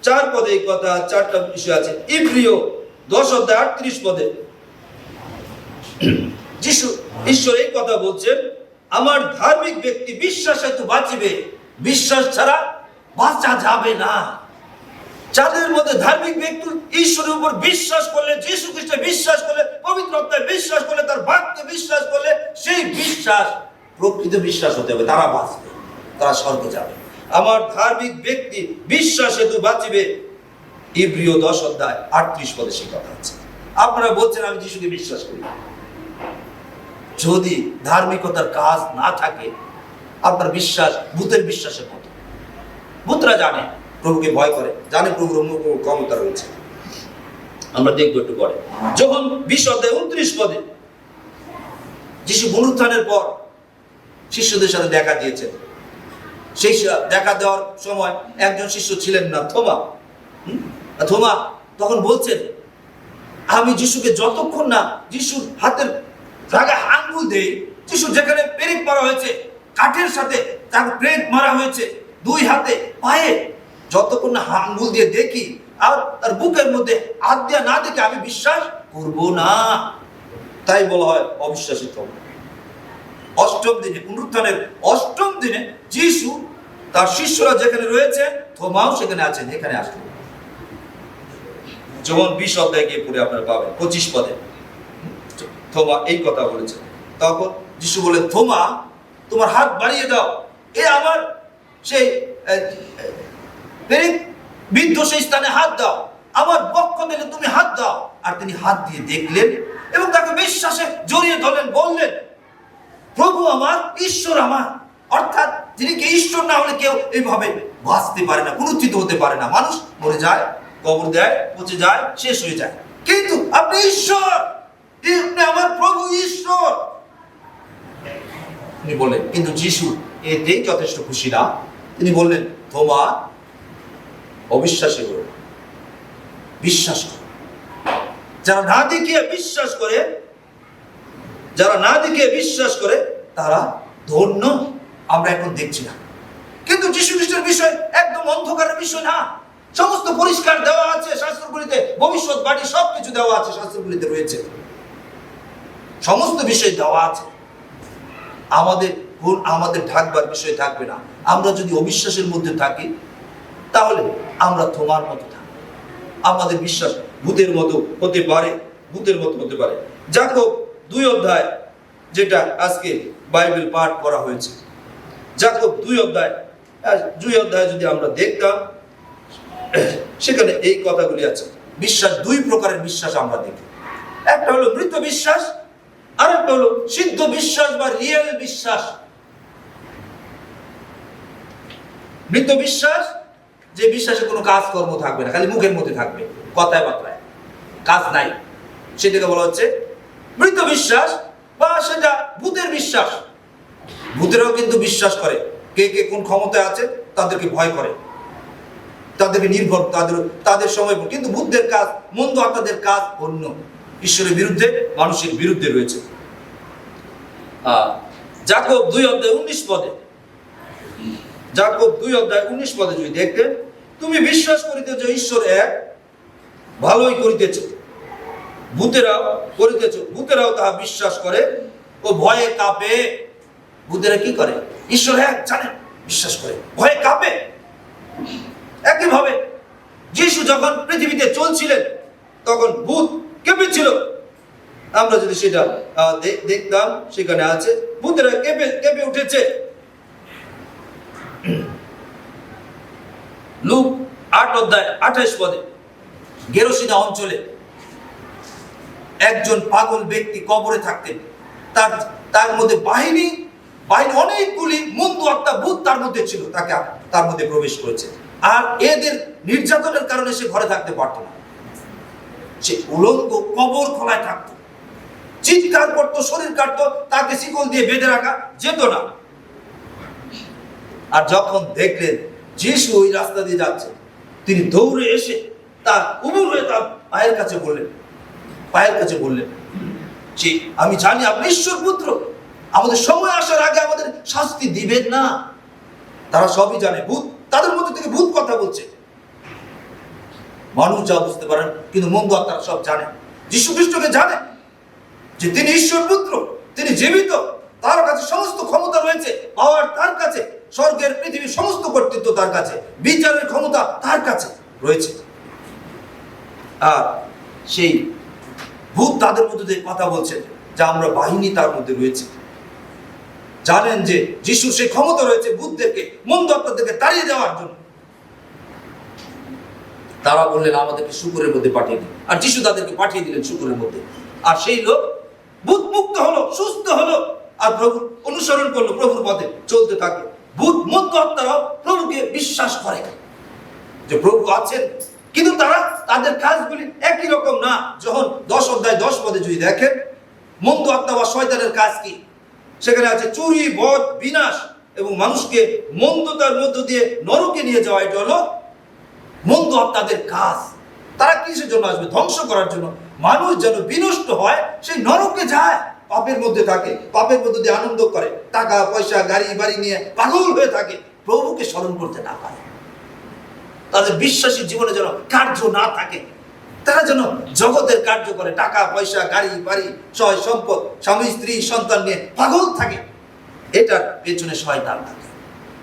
4 এই কথা, 4টা বিষয় আছে। ইব্রিয় 10:38 যিশু ঈশ্বর এই কথা বলছেন, আমার ধার্মিক ব্যক্তি বিশ্বাসে তো বাঁচিবে, বিশ্বাস ছাড়া বাঁচা যাবে না। যাদের মধ্যে ধার্মিক ব্যক্তি ঈশ্বরের উপর বিশ্বাস করলে, যীশু খ্রিস্টে বিশ্বাস করলে, পবিত্র আত্মায় বিশ্বাস করলে, তার বাক্যে বিশ্বাস করলে, সেই বিশ্বাস প্রকৃত বিশ্বাস হতে হবে, তারা বাঁচবে, তারা স্বর্গে যাবে। আমার ধার্মিক ব্যক্তি বিশ্বাসে তো বাঁচিবে, ইব্রিয় 10:38 সেই কথা আছে। আপনারা বলছেন আমি যিশুকে বিশ্বাস করি, যদি ধার্মিকতার কাজ না থাকে আপনার বিশ্বাস ভূতের বিশ্বাসের মতো। ভূতরা জানে প্রভুকে ভয় করে, জানে প্রভুর ক্ষমতা রয়েছে। আমরা দেখবো একটু পরে। যখন 20:29 যিশু পুনরুত্থানের পর শিষ্যদের সাথে দেখা দিয়েছেন। সেই দেখা দেওয়ার সময় একজন শিষ্য ছিলেন না, থোমা। থোমা তখন বলছেন আমি যিশুকে যতক্ষণ না যিশুর হাতের জায়গায় আঙ্গুল দেই, যিশু যেখানে পেরেক মারা হয়েছে কাঠের সাথে, তার পেরেক মারা হয়েছে দুই হাতে পায়ে, যতক্ষণ না আঙ্গুল দিয়ে দেখি আর তার বুকের মধ্যে হাত দিয়া না দেখে আমি বিশ্বাস করব না। তাই বলা হয় অবিশ্বাসী থোমা। অষ্টম দিনে, পুনরুত্থানের অষ্টম দিনে যিশু তার শিষ্যরা যেখানে রয়েছে, থোমাও সেখানে আছেন। এখানে আসলেন যখন 20 অধ্যায়ে গিয়ে পড়ে আপনারা পাবেন 25 পদে থোমা এই কথা বলেছে। তখন যিশু বলে, থোমা তোমার হাত বাড়িয়ে দাও, এ আমার সেই বিদ্ধ সেই স্থানে হাত দাও, আমার বক্ষ দিলে তুমি হাত দাও। আর তিনি হাত দিয়ে দেখলেন এবং তাকে বিশ্বাসে জড়িয়ে ধরলেন, বললেন, প্রভু আমার, ঈশ্বর আমার। অর্থাৎ যিনি কে ঈশ্বর না হলে কেউ এইভাবে বাঁচতে পারে না, পুনরুত্থিত হতে পারে না। মানুষ মরে যায়, কবর দেয়, পচে যায়, শেষ হয়ে যায়, কিন্তু আপনি ঈশ্বর, আপনি আমার প্রভু ঈশ্বর। তিনি বললেন, কিন্তু যিশু এতেই যথেষ্ট খুশি না। তিনি বললেন, থোমা অবিশ্বাসী হলো, বিশ্বাস করো। যারা না দেখিয়ে বিশ্বাস করে, যারা না দেখিয়ে বিশ্বাস করে তারা ধন্য। আমরা এখন দেখছি না, কিন্তু যিশু খ্রিস্টের বিষয় একদম অন্ধকারের বিষয় না। সমস্ত পরিষ্কার দেওয়া আছে শাস্ত্রগুলিতে, ভবিষ্যৎবাণী সবকিছু দেওয়া আছে শাস্ত্রগুলিতে রয়েছে, সমস্ত বিষয় দেওয়া আছে। আমাদের ঢাকবার বিষয় থাকবে না। আমরা যদি অবিশ্বাসের মধ্যে থাকি তাহলে আমরা থোমার মতো থাকবো। আমাদের বিশ্বাস ভূতের মতো হতে পারে, ভূতের মতো হতে পারে। যাকব 2 অধ্যায়, যেটা আজকে বাইবেল পাঠ করা হয়েছে, যাকব 2 অধ্যায় যদি আমরা দেখতাম, সেখানে এই কথাগুলি আছে। বিশ্বাস 2 প্রকারের বিশ্বাস আমরা দেখি। একটা হলো মৃত বিশ্বাস, আর একটা হলো সিদ্ধ বিশ্বাস বা রিয়েল বিশ্বাস। মৃত বিশ্বাস, যে বিশ্বাসে কোনো কাজকর্ম থাকবে না, খালি মুখের মধ্যে থাকবে, কথায় বার্তায়, কাজ নাই, সেটাকে বলা হচ্ছে মৃত বিশ্বাস। বা সেটা ভূতের বিশ্বাস। ভূতেরাও কিন্তু বিশ্বাস করে, কে কে কোন ক্ষমতায় আছে তাদেরকে ভয় করে, তাদেরকে নির্ভর, তাদের সময়। কিন্তু ভূতদের কাজ, মন্দ আত্মাদের কাজ অন্য, ঈশ্বরের বিরুদ্ধে, মানুষের বিরুদ্ধে রয়েছে। যাকব 2 অধ্যায় 19 পদে, যাকব 2 অধ্যায় 19 পদে যদি দেখতেন, তুমি বিশ্বাস করিতেছ ঈশ্বর এক, ভালোই করিতেছ, ভূতেরাও তাহা বিশ্বাস করে ও ভয়ে কাঁপে। ভূতেরা কি করে? ঈশ্বর এক জানে, বিশ্বাস করে, ভয়ে কাঁপে। একইভাবে যিশু যখন পৃথিবীতে চলছিলেন তখন ভূত কেঁপেছিল। আমরা যদি সেটা দেখতাম, সেখানে আছে ভূতেরা কেঁপে উঠেছে। লূক 8 অধ্যায় 28 পদে, গেরসিনা অঞ্চলে একজন পাগল ব্যক্তি কবরে থাকতেন। তার মধ্যে বাহিনী অনেকগুলি মন্দ আত্মা, ভূত তার মধ্যে ছিল, তার মধ্যে প্রবেশ করেছে। আর এদের নির্যাতনের কারণে সে ঘরে থাকতে পারত না। সে উলঙ্গ কবর খোলায় থাকত, চিৎকার করতো, শরীর কাটতো, তাকে শিকল দিয়ে বেঁধে রাখা যেত না। আর যখন দেখলেন যিশু ওই রাস্তা দিয়ে যাচ্ছে, তিনি দৌড়ে এসে তার উবুর হয়ে তার পায়ের কাছে বললেন, যে আমি জানি আপনি ঈশ্বর পুত্র, আমাদের সময় আসার আগে আমাদের শাস্তি দিবেন না। তারা সবই জানে, ভূত তাদের মধ্যে থেকে ভূত কথা বলছে। মানুষ যা বুঝতে পারেন, কিন্তু মন্দ আত্মারা সব জানে। যীশু খ্রিস্টকে জানে যে তিনি ঈশ্বর পুত্র, তিনি জীবিত, তার কাছে সমস্ত ক্ষমতা রয়েছে, পাওয়ার তার কাছে, স্বর্গের পৃথিবীর সমস্ত কর্তৃত্ব তার কাছে, বিচারের ক্ষমতা তার কাছে রয়েছে। আর সেই ভূত তাদের মধ্যে দিয়ে কথা বলছেন, যা আমরা বাহিনী তার মধ্যে রয়েছে। জানেন যে যিশুর সেই ক্ষমতা রয়েছে ভূতদেরকে, মন্দ আত্মাদেরকে তাড়িয়ে দেওয়ার জন্য। তারা বললেন, আমাদেরকে শূকরের মধ্যে পাঠিয়ে দিন। আর যিশু তাদেরকে পাঠিয়ে দিলেন শূকরের মধ্যে। আর সেই লোক ভূত মুক্ত হলো, সুস্থ হলো, আর প্রভু অনুসরণ করলো, প্রভুর পথে চলতে থাকে। ভূত মন্দ আত্মারাও প্রভুকে বিশ্বাস করে যে প্রভু আছেন, কিন্তু তাদের কাজগুলি একই রকম না। যখন 10 অধ্যায় 10 পদে যদি দেখেন, মন্দ আত্মা বা শয়তানের কাজ কি, সেখানে আছে চুরি, বধ, বিনাশ এবং মানুষকে মন্দতার মধ্য দিয়ে নরকে নিয়ে যাওয়া। এটা হলো মন্দ আত্মাদের কাজ। তারা কিসের জন্য আসবে? ধ্বংস করার জন্য, মানুষ যেন বিনষ্ট হয়, সেই নরকে যায়, পাপের মধ্যে থাকে, পাপের মধ্যে দিয়ে আনন্দ করে, টাকা পয়সা গাড়ি বাড়ি নিয়ে পাগল হয়ে থাকে, প্রভুকে স্মরণ করতে না পারে। তাদের বিশ্বাসী জীবনে যেন কার্য না থাকে, তারা যেন জগতের কার্য করে, টাকা পয়সা গাড়ি বাড়ি সয় সম্পদ স্বামী স্ত্রী সন্তান নিয়ে পাগল থাকে। এটার পেছনে শয়তান থাকে,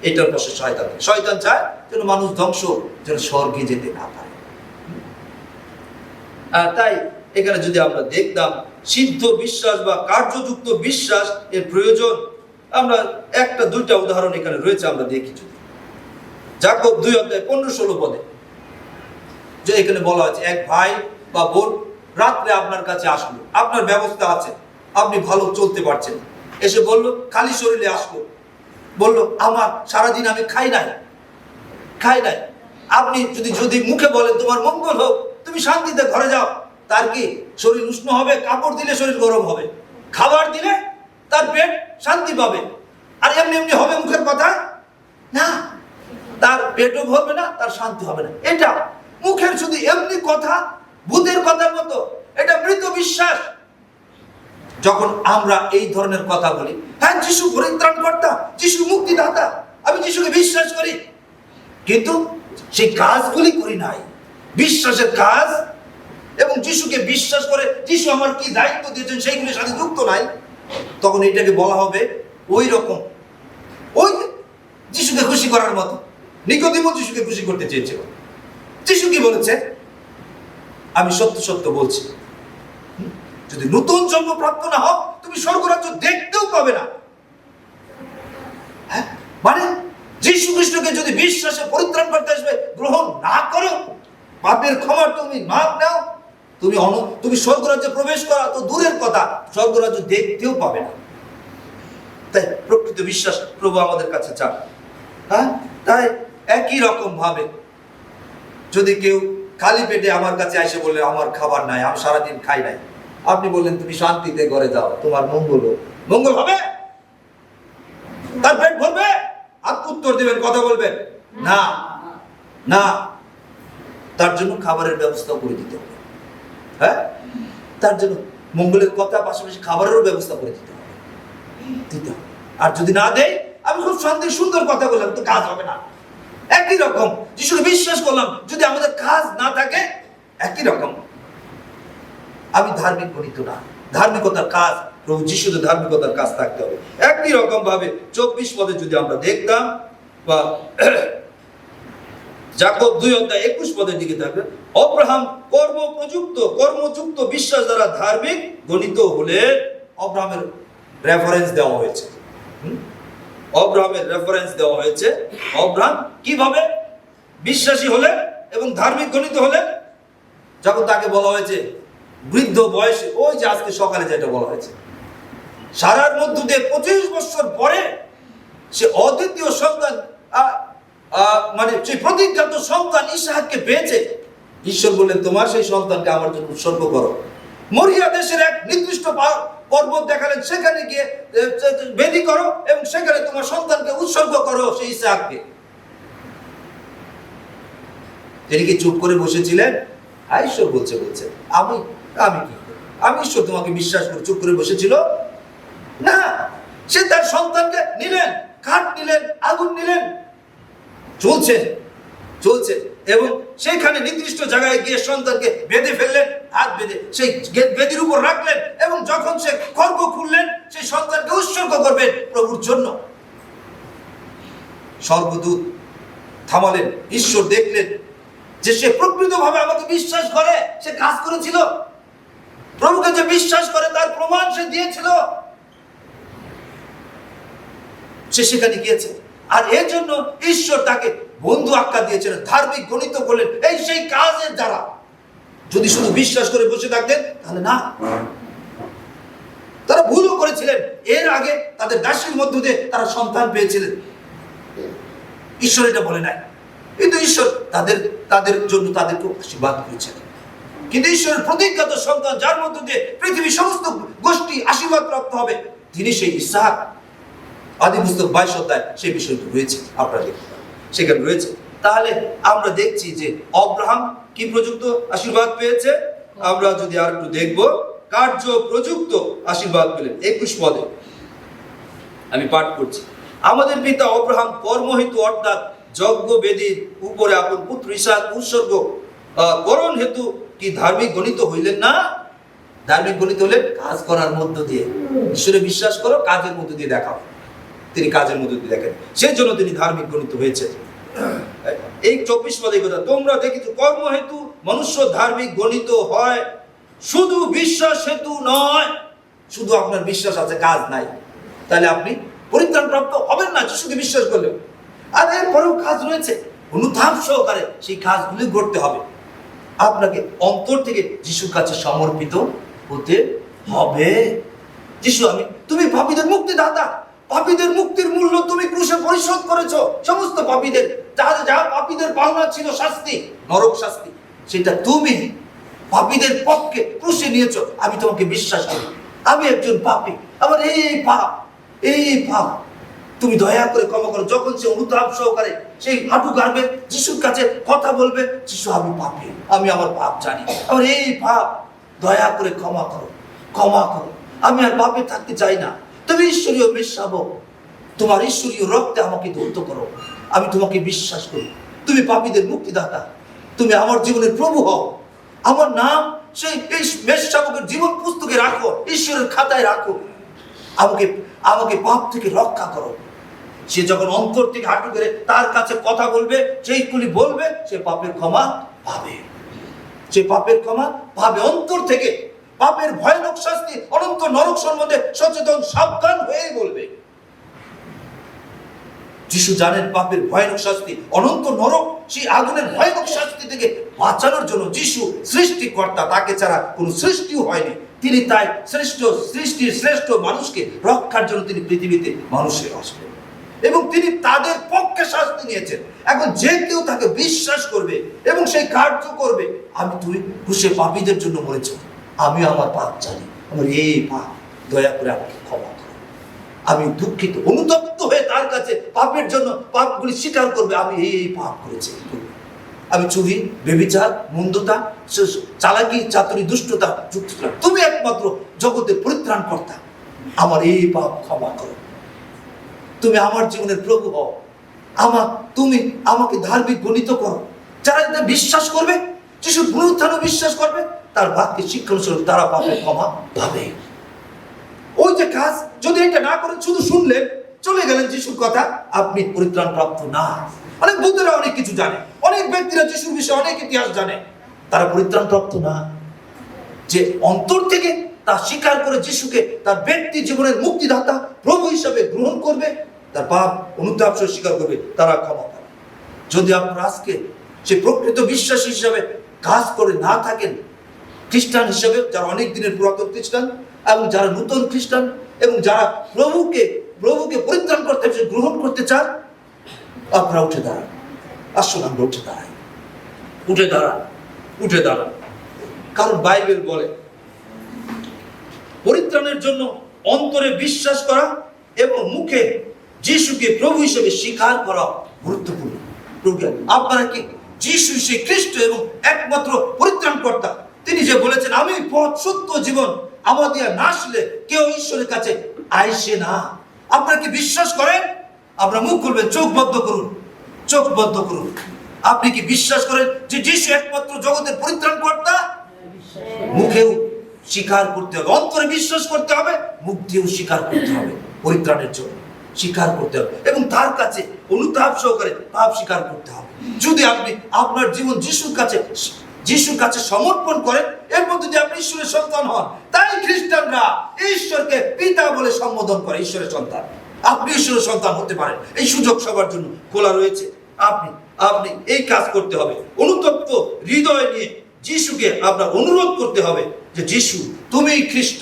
এটার পাশে শয়তান থাকে। শয়তান চায় যেন মানুষ ধ্বংস, যেন স্বর্গে যেতে না পারে। তাই এখানে যদি আমরা দেখতাম সিদ্ধ বিশ্বাস বা কার্যযুক্ত বিশ্বাস এর প্রয়োজন, আমরা একটা দুইটা উদাহরণ এখানে রয়েছে, আমরা দেখি। যদি যাকব 2:15-16 পদে যে এখানে বলা হয়েছে, এক ভাই বা বোন রাত্রে আপনার কাছে আসলো, আপনার ব্যবস্থা আছে, আপনি ভালো চলতে পারছেন, এসে বলল, খালি শরীরে আসলো, বলল আমার সারাদিন আমি খাই নাই। আপনি যদি মুখে বলেন তোমার মঙ্গল হোক, তুমি শান্তিতে ঘরে যাও, তার কি শরীর উষ্ণ হবে? কাপড় দিলে শরীর গরম হবে, খাবার দিলে তার পেট শান্তি পাবে। আর এমনি এমনি হবে মুখের কথা না, তার পেটও ভরবে না, তার শান্তি হবে না। এটা মুখের শুধু এমনি কথা, ভূতের কথার মতো, এটা মৃত বিশ্বাস। যখন আমরা এই ধরনের কথা বলি, হ্যাঁ যিশু পরিত্রাণকর্তা, যিশু মুক্তিদাতা, আমি যিশুকে বিশ্বাস করি, কিন্তু সেই কাজগুলি করি নাই, বিশ্বাসের কাজ এবং যিশুকে বিশ্বাস করে যিশু আমার কি দায়িত্ব দিয়েছেন সেইগুলির সাথে যুক্ত নাই, তখন এটাকে বলা হবে ওই রকম, ওই যিশুকে খুশি করার মতো। নিকোদিমও যিশুকে খুশি করতে চেয়েছিল। যিশু কি বলেছে? আমি সত্য সত্য বলছি, যদি নতুন জন্ম প্রাপ্ত না হও, তুমি স্বর্গরাজ্য দেখতেও পাবে না। মানে যিশু খ্রিস্টকে যদি বিশ্বাসে পরিত্রাণ করতে আসবে গ্রহণ না করো, পাপের ক্ষমা তুমি মাপ নাও, তুমি স্বর্গরাজ্যে প্রবেশ করা তো দূরের কথা, স্বর্গরাজ্য দেখতেও পাবে না। তাই প্রকৃত বিশ্বাস প্রভু আমাদের কাছে চান। তাই একই রকম ভাবে যদি কেউ খালি পেটে আমার কাছে এসে বলে আমার খাবার নাই, আমি সারাদিন খাই নাই, আপনি বললেন তুমি শান্তিতে ঘরে যাও, তোমার মঙ্গল হবে? তার পেট ভরবে? আর উত্তর দিবেন, কথা বলবেন না, না, তার জন্য খাবারের ব্যবস্থা করে দিতে হবে। তার জন্য মঙ্গলের কথা পাশাপাশি খাবারেরও ব্যবস্থা করে দিতে হবে। আর যদি না দেয়, আমি খুব শান্তির সুন্দর কথা বললাম, তো কাজ হবে না। একই রকম যিশুকে বিশ্বাস করলাম, যদি আমাদের কাজ না থাকে, একই রকম আমি ধার্মিক গণিত না, ধার্মিকতার কাজ, প্রভু যিশুদের ধার্মিকতার কাজ থাকতে হবে। একই রকম ভাবে 24 পদে যদি আমরা দেখতাম, বা যাকব 2:21 পদের দিকে থাকবে, অব্রাহাম কর্মযুক্ত বিশ্বাস দ্বারা ধার্মিক গণিত হলে, অব্রাহামের রেফারেন্স দেওয়া হয়েছে। অব্রাহাম কিভাবে বিশ্বাসী হলে এবং ধার্মিক গণিত হলে, যখন তাকে বলা হয়েছে বৃদ্ধ বয়সে, ওই যে আজকে সকালে যেটা বলা হয়েছে, সারার মধ্য দিয়ে 25 বছর পরে সে অদ্বিতীয় সন্তান, মানে সেই প্রতিজ্ঞাত সন্তান ইসহাককে পেয়েছে। ঈশ্বর বললেন তোমার সেই সন্তানকে আমার জন্য উৎসর্গ করো। মরিয়া দেশের এক নির্দিষ্ট পর্বত দেখালেন, সেখানে গিয়ে বেদি করো এবং সেখানে তোমার সন্তানকে উৎসর্গ করো, সেই ইসহাককে। তিনি কি চুপ করে বসেছিলেন? ঈশ্বর বলছে আমি কি, আমি ঈশ্বর তোমাকে বিশ্বাস করে চুপ করে বসেছিল না। সে তার সন্তানকে নিলেন, কাঠ নিলেন, আগুন নিলেন, চলছে এবং সেখানে নির্দিষ্ট জায়গায় গিয়ে সন্তানকে বেঁধে ফেললেন, হাত বেঁধে সেই বেদির উপর রাখলেন, এবং যখন সে খড়গ খুললেন, সেই সন্তানকে উৎসর্গ করবেন প্রভুর জন্য। স্বর্গদূত থামালেন, ঈশ্বর দেখলেন যে সে প্রকৃতভাবে আমাকে বিশ্বাস করে, সে কাজ করেছিল, প্রভুকে যে বিশ্বাস করে তার প্রমাণ সে দিয়েছিল, সে সেখানে গিয়েছে। আর এর জন্য ঈশ্বর তাকে বন্ধু আখ্যা দিয়েছিলেন, ধার্মিক গণিত বললেন এই সেই কাজের দ্বারা। যদি শুধু বিশ্বাস করে বসে থাকতেন তাহলে না। তারা ভুলও করেছিলেন, এর আগে তাদের দাসীর মধ্য দিয়ে তারা সন্তান পেয়েছিলেন, ঈশ্বর এটা বলে নাই, কিন্তু ঈশ্বর তাদের জন্য তাদেরকে আশীর্বাদ করেছেন। কিন্তু ঈশ্বরের প্রতিজ্ঞাত সন্তান, যার মধ্য দিয়ে পৃথিবীর সমস্ত গোষ্ঠী আশীর্বাদ প্রাপ্ত হবে, তিনি সেই ইসহাক। আদি পুস্তক 22 অধ্যায় সেই বিষয়টি রয়েছে, আপনারা দেখতে পাবেন সেখানে রয়েছে। তাহলে আমরা দেখছি যে অব্রাহাম কি প্রযুক্ত আশীর্বাদ পেয়েছে? আমরা যদি আর একটু দেখবো, কার্য প্রযুক্ত আশীর্বাদ পেলেন 21 পদে। আমি পাঠ করছি। আমাদের পিতা অব্রাহাম কর্মহেতু অর্থাৎ যজ্ঞ বেদীর উপরে আপন পুত্র ইসহাক উৎসর্গ করণ হেতু কি ধার্মিক গণিত হইলেন না? ধার্মিক গণিত হলেন কাজ করার মধ্য দিয়ে। ঈশ্বরে বিশ্বাস করো, কাজের মধ্য দিয়ে দেখাও। তিনি কাজের মধ্য দিয়ে দেখেন, সেই জন্য তিনি ধার্মিক গণিত হয়েছে। এই 24 পদে কথা, তোমরা দেখিছো কর্ম হেতু মনুষ্য ধার্মিক গণিত হয়, শুধু বিশ্বাস হেতু নয়। শুধু আপনার বিশ্বাস আছে, কাজ নাই, তাহলে আপনি পরিত্রাণ প্রাপ্ত হবেন না যিশুকে বিশ্বাস করলেও। আর এরপরেও কাজ রয়েছে, অনুতাপ সহকারে সেই কাজগুলি করতে হবে। আপনাকে অন্তর থেকে যিশুর কাছে সমর্পিত হতে হবে। যিশু, তুমি পাপীদের মুক্তিদাতা, পাপীদের মুক্তির মূল্য তুমি ক্রুশে পরিশোধ করেছো। সমস্ত পাপীদের যা পাপীদের পাওনা ছিল শাস্তি, নরক শাস্তি, সেটা তুমি পাপীদের পক্ষে ক্রুশে নিয়েছো। আমি তোমাকে বিশ্বাস করি, আমি একজন পাপী, আমার এই পাপ তুমি দয়া করে ক্ষমা করো। যখন সে অনুতাপ সহকারে সেই হাঁটু গাড়বে, যিশুর কাছে কথা বলবে, যিশু আমি পাপী, আমি আমার পাপ জানি, আমার এই পাপ, দয়া করে ক্ষমা করো, ক্ষমা করো, আমি আর পাপে থাকতে চাই না। তুমি ঈশ্বরীয় মেশাবো, তোমার ঈশ্বরীয় রক্তে আমাকে ধৌত করো। আমি তোমাকে বিশ্বাস করি, তুমি পাপীদের মুক্তিদাতা, তুমি আমার জীবনের প্রভু হও। আমার নাম সেই মেশাবকের জীবন পুস্তকে রাখো, ঈশ্বরের খাতায় রাখো। আমাকে পাপ থেকে রক্ষা করো। সে যখন অন্তর থেকে হাঁটু করে তার কাছে কথা বলবে, সেইগুলি বলবে, সে পাপের ক্ষমা পাবে। সে পাপের ক্ষমা পাবে অন্তর থেকে। পাপের ভয়ানক শাস্তি, অনন্ত নরক সম্বন্ধে সচেতন সাবধান হয়ে বলবে। যিশু জানেন পাপের ভয়ানক শাস্তি, অনন্ত নরক, সেই আগুনের ভয়ানক শাস্তি থেকে বাঁচানোর জন্য যিশু সৃষ্টিকর্তা, তাকে ছাড়া কোনো সৃষ্টিও হয়নি। তিনি তাই সৃষ্টির শ্রেষ্ঠ মানুষকে রক্ষার জন্য তিনি পৃথিবীতে মানুষের আসলেন এবং তিনি তাদের পক্ষে শাস্তি নিয়েছেন। এখন যে কেউ তাকে বিশ্বাস করবে এবং সেই কার্য করবে, তুমি ক্রুশে পাপীদের জন্য মরেছ, আমি আমার পাপ জানি, আমার এই পাপ, দয়া করে আমাকে ক্ষমা করো। আমি দুঃখিত, অনুতপ্ত হয়ে তার কাছে পাপের জন্য পাপগুলি স্বীকার করবে, আমি এই পাপ করেছি, আমি চুরি, ব্যভিচার, মন্দতা, চালাকি, চাতুরি, দুষ্টতা যুক্ত ছিলাম। তুমি একমাত্র জগতের পরিত্রাণ কর্তা, আমার এই পাপ ক্ষমা করো। তুমি আমার জীবনের প্রভু হও, তুমি আমাকে ধার্মিক গণিত করো। যারা এটা বিশ্বাস করবে, যিশুর পুনরুত্থানও বিশ্বাস করবে, তার বাক্যে শিক্ষা অনুসরণ, তারা পাপের ক্ষমা পাবে। ওই যে কাজ, যদি এটা না করে শুধু শুনলেন, চলে গেলেন যিশুর কথা, আপনি পরিত্রাণ প্রাপ্ত না। অনেক বন্ধুরা অনেক কিছু জানে, অনেক ব্যক্তিরা যিশুর বিষয়ে অনেক ইতিহাস জানে, তারা পরিত্রাণ প্রাপ্ত না। যে অন্তর থেকে তা স্বীকার করে যিশুকে তার ব্যক্তি জীবনের মুক্তিদাতা প্রভু হিসাবে গ্রহণ করবে, তার পাপ অনুতাপ স্বীকার করবে, তারা ক্ষমা পাবে। যদি আপনারা আজকে সে প্রকৃত বিশ্বাস হিসাবে কাজ করে না থাকেন, খ্রিস্টান হিসাবে যারা অনেক দিনের পুরাতন খ্রিস্টান এবং যারা নতুন খ্রিস্টান এবং যারা প্রভুকে পরিত্রাণ করতে গ্রহণ করতে চান, আপনারা উঠে দাঁড়ান। আসুন আমরা উঠে দাঁড়ান। কারণ বাইবেল বলে পরিত্রাণের জন্য অন্তরে বিশ্বাস করা এবং মুখে যিশুকে প্রভু হিসেবে স্বীকার করা গুরুত্বপূর্ণ। আপনারা কি যিশু সেই খ্রিস্ট এবং একমাত্র পরিত্রাণকর্তা, তিনি যে বলেছেন আমি পথ সত্য জীবন, আমার দিয়া না আসলে কেউ ঈশ্বরের কাছে আইসে না। আপনারা কি বিশ্বাস করেন? আপনারা মুখ খুলবেন, চোখ বদ্ধ করুন। আপনি কি বিশ্বাস করেন যে যিশু একমাত্র জগতের পরিত্রাণকর্তা? মুখেও স্বীকার করতে হবে, অন্তরে বিশ্বাস করতে হবে, মুখ দিয়েও স্বীকার করতে হবে, পরিত্রাণের জন্য স্বীকার করতে হবে এবং তার কাছে অনুতাপ সহকারে পাপ স্বীকার করতে হবে। যদি আপনি আপনার জীবন যিশুর কাছে সমর্পণ করেন, এর মধ্যে যে আপনি ঈশ্বরের সন্তান হন। তাই খ্রিস্টানরা ঈশ্বরকে পিতা বলে সম্বোধন করে, ঈশ্বরের সন্তান। আপনি ঈশ্বরের সন্তান হতে পারেন, এই সুযোগ সবার জন্য খোলা রয়েছে। আপনি এই কাজ করতে হবে, অনুতপ্ত হৃদয় নিয়ে যিশুকে আপনার অনুরোধ করতে হবে যে যিশু তুমি খ্রিস্ট,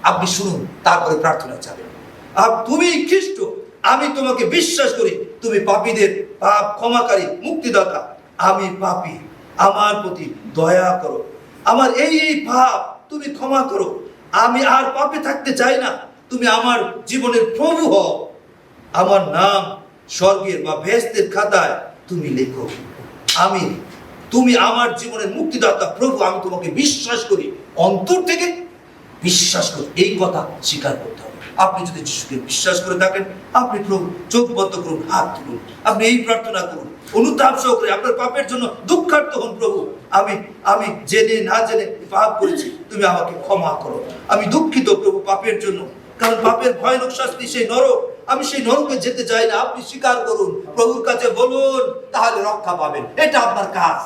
আপনি শুনুন, তারপরে প্রার্থনা চাবেন। তুমি খ্রিস্ট, আমি তোমাকে বিশ্বাস করি, তুমি পাপীদের পাপ ক্ষমাকারী মুক্তিদাতা। আমি পাপী, আমার প্রতি দয়া করো, আমার এই পাপ তুমি ক্ষমা করো, আমি আর পাপে থাকতে চাই না, তুমি আমার জীবনের প্রভু হও, আমার নাম স্বর্গের বা বেহেশতের খাতায় তুমি লেখো। তুমি আমার জীবনের মুক্তিদাতা প্রভু, আমি তোমাকে বিশ্বাস করি, অন্তর থেকে বিশ্বাস করি, এই কথা স্বীকার করতে হবে। আপনি যদি যিশুকে বিশ্বাস করে থাকেন, আপনি প্রভু চোখ বন্ধ করুন, হাত তুলুন, আপনি এই প্রার্থনা করুন, অনুতাপ সহকারে আপনার পাপের জন্য দুঃখার্ত হন। প্রভু, আমি জেনে না জেনে পাপ করেছি, তুমি আমাকে ক্ষমা করো। আমি দুঃখিত প্রভু পাপের জন্য, কারণ পাপের ভয়ানক শাস্তি সেই নরক, আমি সেই নরকে যেতে চাই না। আপনি স্বীকার করুন, প্রভুর কাছে বলুন, তাহলে রক্ষা পাবেন। এটা আপনার কাজ।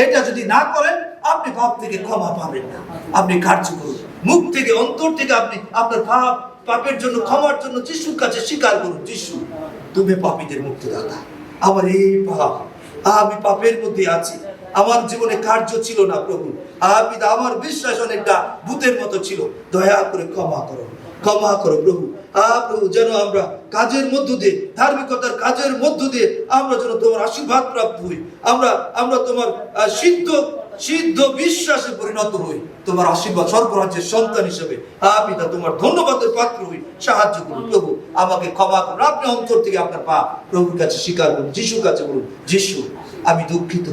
এটা যদি না করেন, আপনি পাপ থেকে ক্ষমা পাবেন না। আপনি কার্য করুন, মুখ থেকে অন্তর থেকে আপনি আপনার পাপের জন্য ক্ষমার জন্য যিশুর কাছে স্বীকার করুন, যিশু তুমি পাপীদের মুক্তিদাতা। আমার এই পাপ, আমি পাপের মধ্যে আছি, আমার জীবনে কার্য ছিল না প্রভু, আমার বিশ্বাস অনেকটা ভূতের মতো ছিল, দয়া করে ক্ষমা করো, ক্ষমা করো প্রভু। প্রভু, যেন আমরা কাজের মধ্য দিয়ে, ধার্মিকতার কাজের মধ্য দিয়ে আমরা যেন তোমার আশীর্বাদ প্রাপ্ত হই, আমরা তোমার সিদ্ধ বিশ্বাসে পরিণত হই, তোমার আশীর্বাদ স্বর্গরাজ্যের সন্তান হিসেবে পিতা তোমার ধন্যবাদের পাত্র হই। সাহায্য করুন প্রভু, আমাকে ক্ষমা করুন। আপনি অন্তর থেকে আপনার পাপ প্রভুর কাছে স্বীকার করুন, যিশুর কাছে বলুন, যিশু আমি দুঃখিত,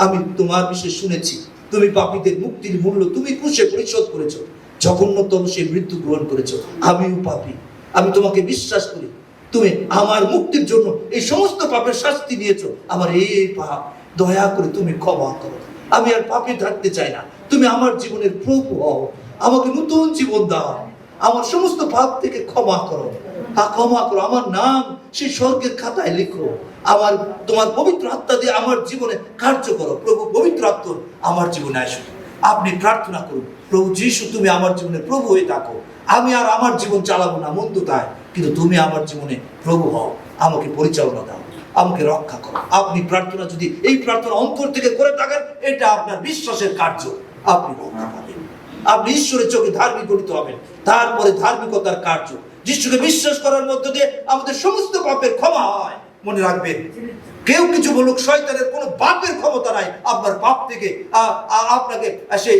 আমি তোমার বিষয়ে শুনেছি, তুমি পাপীদের মুক্তির মূল্য তুমি ক্রুশে পরিশোধ করেছো, জঘন্যতম সেই মৃত্যু গ্রহণ করেছো। আমিও পাপী, আমি তোমাকে বিশ্বাস করি, তুমি আমার মুক্তির জন্য এই সমস্ত পাপের শাস্তি নিয়েছো। আমার এই পাপ দয়া করে তুমি ক্ষমা করো, আমি আর পাপে থাকতে চাই না। তুমি আমার জীবনের প্রভু হও, আমাকে নতুন জীবন দাও, আমার সমস্ত পাপ থেকে ক্ষমা করো, ক্ষমা করো। আমার নাম সেই স্বর্গের খাতায় লিখো, আমার তোমার পবিত্র আত্মা দিয়ে আমার জীবনে কার্য করো। প্রভু, পবিত্র আত্মা আমার জীবনে আসো। আপনি প্রার্থনা করুন, প্রভু যিশু তুমি আমার জীবনে প্রভু হয়ে থাকো, আমি আর আমার জীবন চালাবো না মন্দতায়, কিন্তু তুমি আমার জীবনে প্রভু হও, আমাকে পরিচালনা দাও, আমাকে রক্ষা করো। আপনি প্রার্থনা যদি এই প্রার্থনা অন্তর থেকে করে থাকেন, এটা আপনার বিশ্বাসের কার্য, আপনি রক্ষা পাবেন, আপনি ঈশ্বরের চোখে ধার্মিক গণিত হবেন। তারপরে ধার্মিকতার কার্য, যিশুকে বিশ্বাস করার মধ্য দিয়ে আমাদের সমস্ত পাপের ক্ষমা হয়। মনে রাখবেন, কেউ কিছু বলুক, শয়তানের কোনো পাপের ক্ষমতা নাই আপনার পাপ থেকে আপনাকে সেই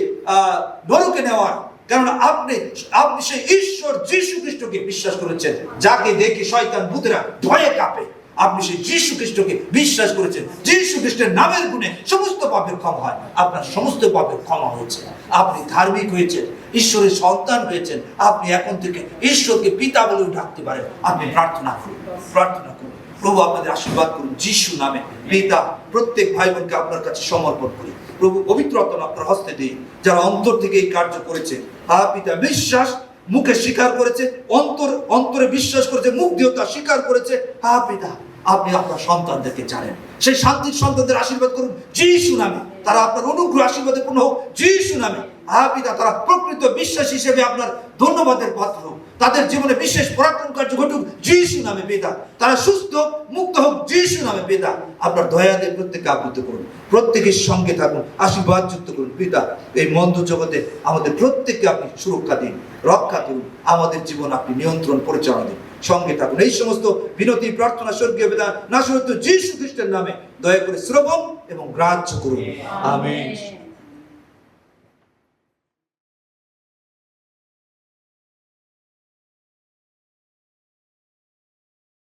নরকে নেওয়ার। কারণ আপনি সেই ঈশ্বর যিশু খ্রিস্টকে বিশ্বাস করেছেন, যাকে দেখে শয়তান ভূতেরা ভয়ে কাঁপে। আপনি সেই যিশু খ্রিস্টকে বিশ্বাস করেছেন, যিশু খ্রিস্টের নামের গুণে সমস্ত পাপের ক্ষমা হয়। আপনার সমস্ত পাপের ক্ষমা হয়েছে, আপনি ধার্মিক হয়েছেন, ঈশ্বরের সন্তান হয়েছেন। আপনি এখন থেকে ঈশ্বরকে পিতা বলেও ডাকতে পারেন। আপনি প্রার্থনা করুন, প্রার্থনা করুন। প্রভু আপনাদের আশীর্বাদ করুন যিশু নামে। পিতা, প্রত্যেক ভাই বোনকে আপনার কাছে সমর্পণ করি। প্রভু, পবিত্র আত্মা আপনার হস্তে দিই, যারা অন্তর থেকে এই কার্য করেছে। পিতা, বিশ্বাস মুখে স্বীকার করেছে, অন্তরে বিশ্বাস করেছে, মুখ দিয়ে তা স্বীকার করেছে। পিতা, আপনি আপনার সন্তানদেরকে জানেন, সেই শান্তির সন্তানদের আশীর্বাদ করুন যিশু নামে। তারা আপনার অনুগ্রহ আশীর্বাদে পূর্ণ হোক যিশু নামে। পিতা, তারা প্রকৃত বিশ্বাস হিসেবে আপনার ধন্যবাদের পাত্র হোক, তাদের জীবনে বিশেষ পরাক্রম কার্য ঘটুক যিশু নামে। পিতা, তারা সুস্থ মুক্ত হোক যিশু নামে। পিতা, আপনার দয়া দিয়ে প্রত্যেককে আবৃত করুন, প্রত্যেকের সঙ্গে থাকুন, আশীর্বাদ যুক্ত করুন। পিতা, এই মন্দ জগতে আমাদের প্রত্যেককে আপনি সুরক্ষা দিন, রক্ষা করুন, আমাদের জীবন আপনি নিয়ন্ত্রণ পরিচালনা দিন, সঙ্গে থাকুন। এই সমস্ত বিনতি প্রার্থনা স্বর্গীয় পিতা নাসরত যিশু খ্রিস্টের নামে দয়া করে শ্রবণ এবং গ্রাহ্য করুন। আমেন।